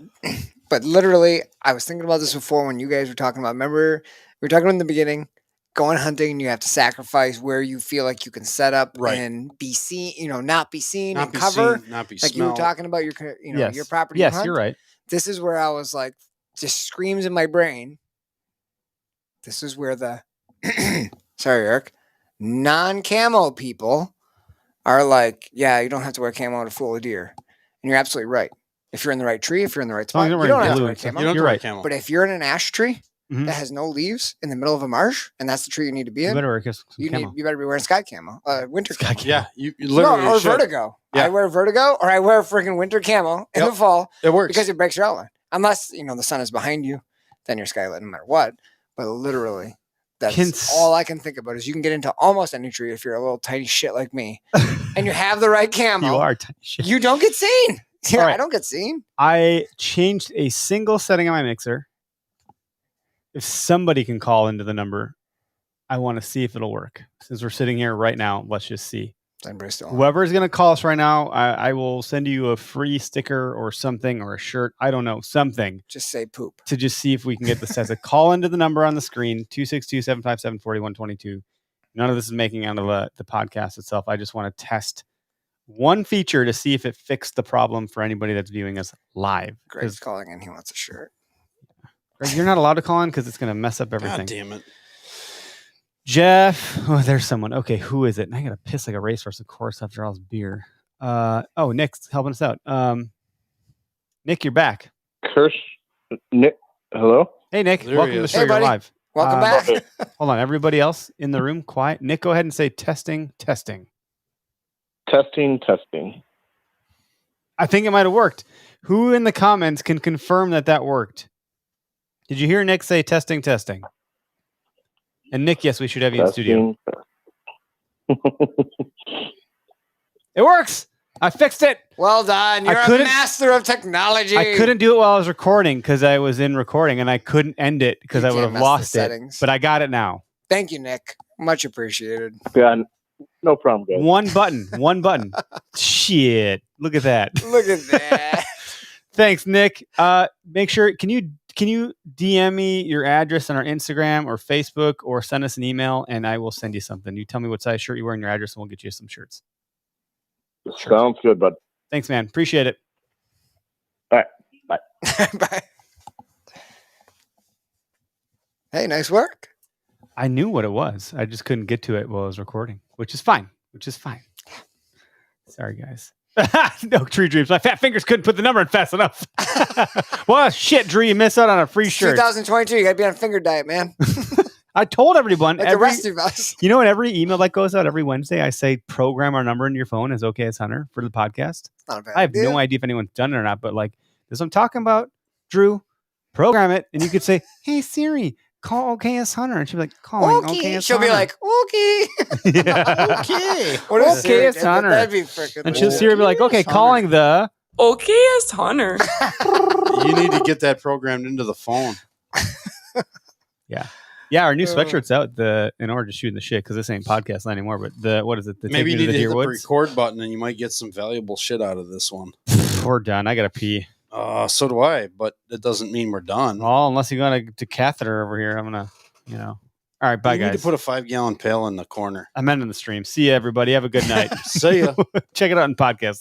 But literally, I was thinking about this before when you guys were talking about, remember, we were talking in the beginning, going hunting, and you have to sacrifice where you feel like you can set up Right. and be seen, not be seen Not and be cover. seen, not be Like you were smelled. talking about your, Yes. your property. you Yes, hunt. you're right. This is where I was like, just screams in my brain. This is where the, sorry, Eric, non-camo people are like, yeah, you don't have to wear camo to fool a deer. And you're absolutely right. If you're in the right tree, if you're in the right long spot, as you you're don't wearing have to blue wear and stuff. camo. You don't You're have to right. wear camo. But if you're in an ash tree Mhm. that has no leaves in the middle of a marsh, and that's the tree you need to be You in, better wear some camo. you better be wearing sky camo, winter Sky camo. Yeah, you literally No, or should. vertigo. Yeah. I wear vertigo, or I wear freaking winter camo in Yep. the fall It works. because it breaks your outline. Unless the sun is behind you, then you're skylit no matter what. But literally, that's Can- all I can think about is you can get into almost any tree if you're a little tiny shit like me, and you have the right camo. You are tiny shit. You don't get seen. Yeah, All right. I don't get seen. I changed a single setting on my mixer. If somebody can call into the number, I want to see if it'll work. Since we're sitting here right now, let's just see. Everybody's still on. Whoever is going to call us right now, I will send you a free sticker or something or a shirt. I don't know, something Just say poop. to just see if we can get this as a call into the number on the screen, 262-757-4122. None of this is making out of the podcast itself. I just want to test one feature to see if it fixed the problem for anybody that's viewing us live. Greg's 'Cause, calling in. He wants a shirt. Greg, you're not allowed to call in because it's going to mess up everything. God damn it. Jeff. Oh, there's someone. Okay, who is it? And I got to piss like a racehorse, of course, after all this beer. Nick's helping us out. Nick, you're back. Kirsch, Nick, hello? Hey, Nick. There he Welcome to the is. show. Hey, You're buddy. live. Welcome back. Hold on. Everybody else in the room, quiet. Nick, go ahead and say testing. Testing. I think it might have worked. Who in the comments can confirm that worked? Did you hear Nick say testing? And Nick, yes, we should have you in studio. It works. I fixed it. Well done. I You're a couldn't- master of technology. I couldn't do it while I was recording because I was in recording, and I couldn't end it because You I would can't have mess the lost it. settings. But I got it now. Thank you, Nick. Much appreciated. Yeah, no problem, guys. One button. Shit. Look at that. Look at that. Thanks, Nick. Make sure can you DM me your address on our Instagram or Facebook or send us an email and I will send you something. You tell me what size shirt you wear and your address and we'll get you some shirts. Sounds good, bud. Thanks, man. Appreciate it. Bye. Hey, nice work. I knew what it was. I just couldn't get to it while I was recording, which is fine. Sorry, guys. No Tree Dreams. My fat fingers couldn't put the number in fast enough. Well, shit, Drew, you missed out on a free shirt. 2022, you gotta be on a finger diet, man. I told everyone. Like the rest of us. You know, in every email that goes out every Wednesday, I say program our number in your phone as OK as Hunter for the podcast. It's not a bad I have idea. no idea if anyone's done it or not, but like this is what I'm talking about. Drew, program it, and you could say, "Hey Siri, call OKS Hunter," and she'll be like, "Calling Okay. OKS She'll be Hunter." like, okay. yeah. Okay. What if Okay, Siri it's did that? Hunter. That'd be freaking And she'll weird. Siri be like, "Okay, Hunter. calling the." OKS Hunter. You need to get that programmed into the phone. Yeah, our new sweatshirt's out. In order to shoot the shit because this ain't podcast anymore. But what is it? The Maybe you Take Me need to hit Deer the Woods? record button and you might get some valuable shit out of this one. We're done. I gotta pee. So do I, but it doesn't mean we're done. Well, unless you go to catheter over here, I'm gonna, All right, bye you need guys. to put a 5-gallon pail in the corner. I'm ending the stream. See you, everybody. Have a good night. See ya. Check it out in podcast.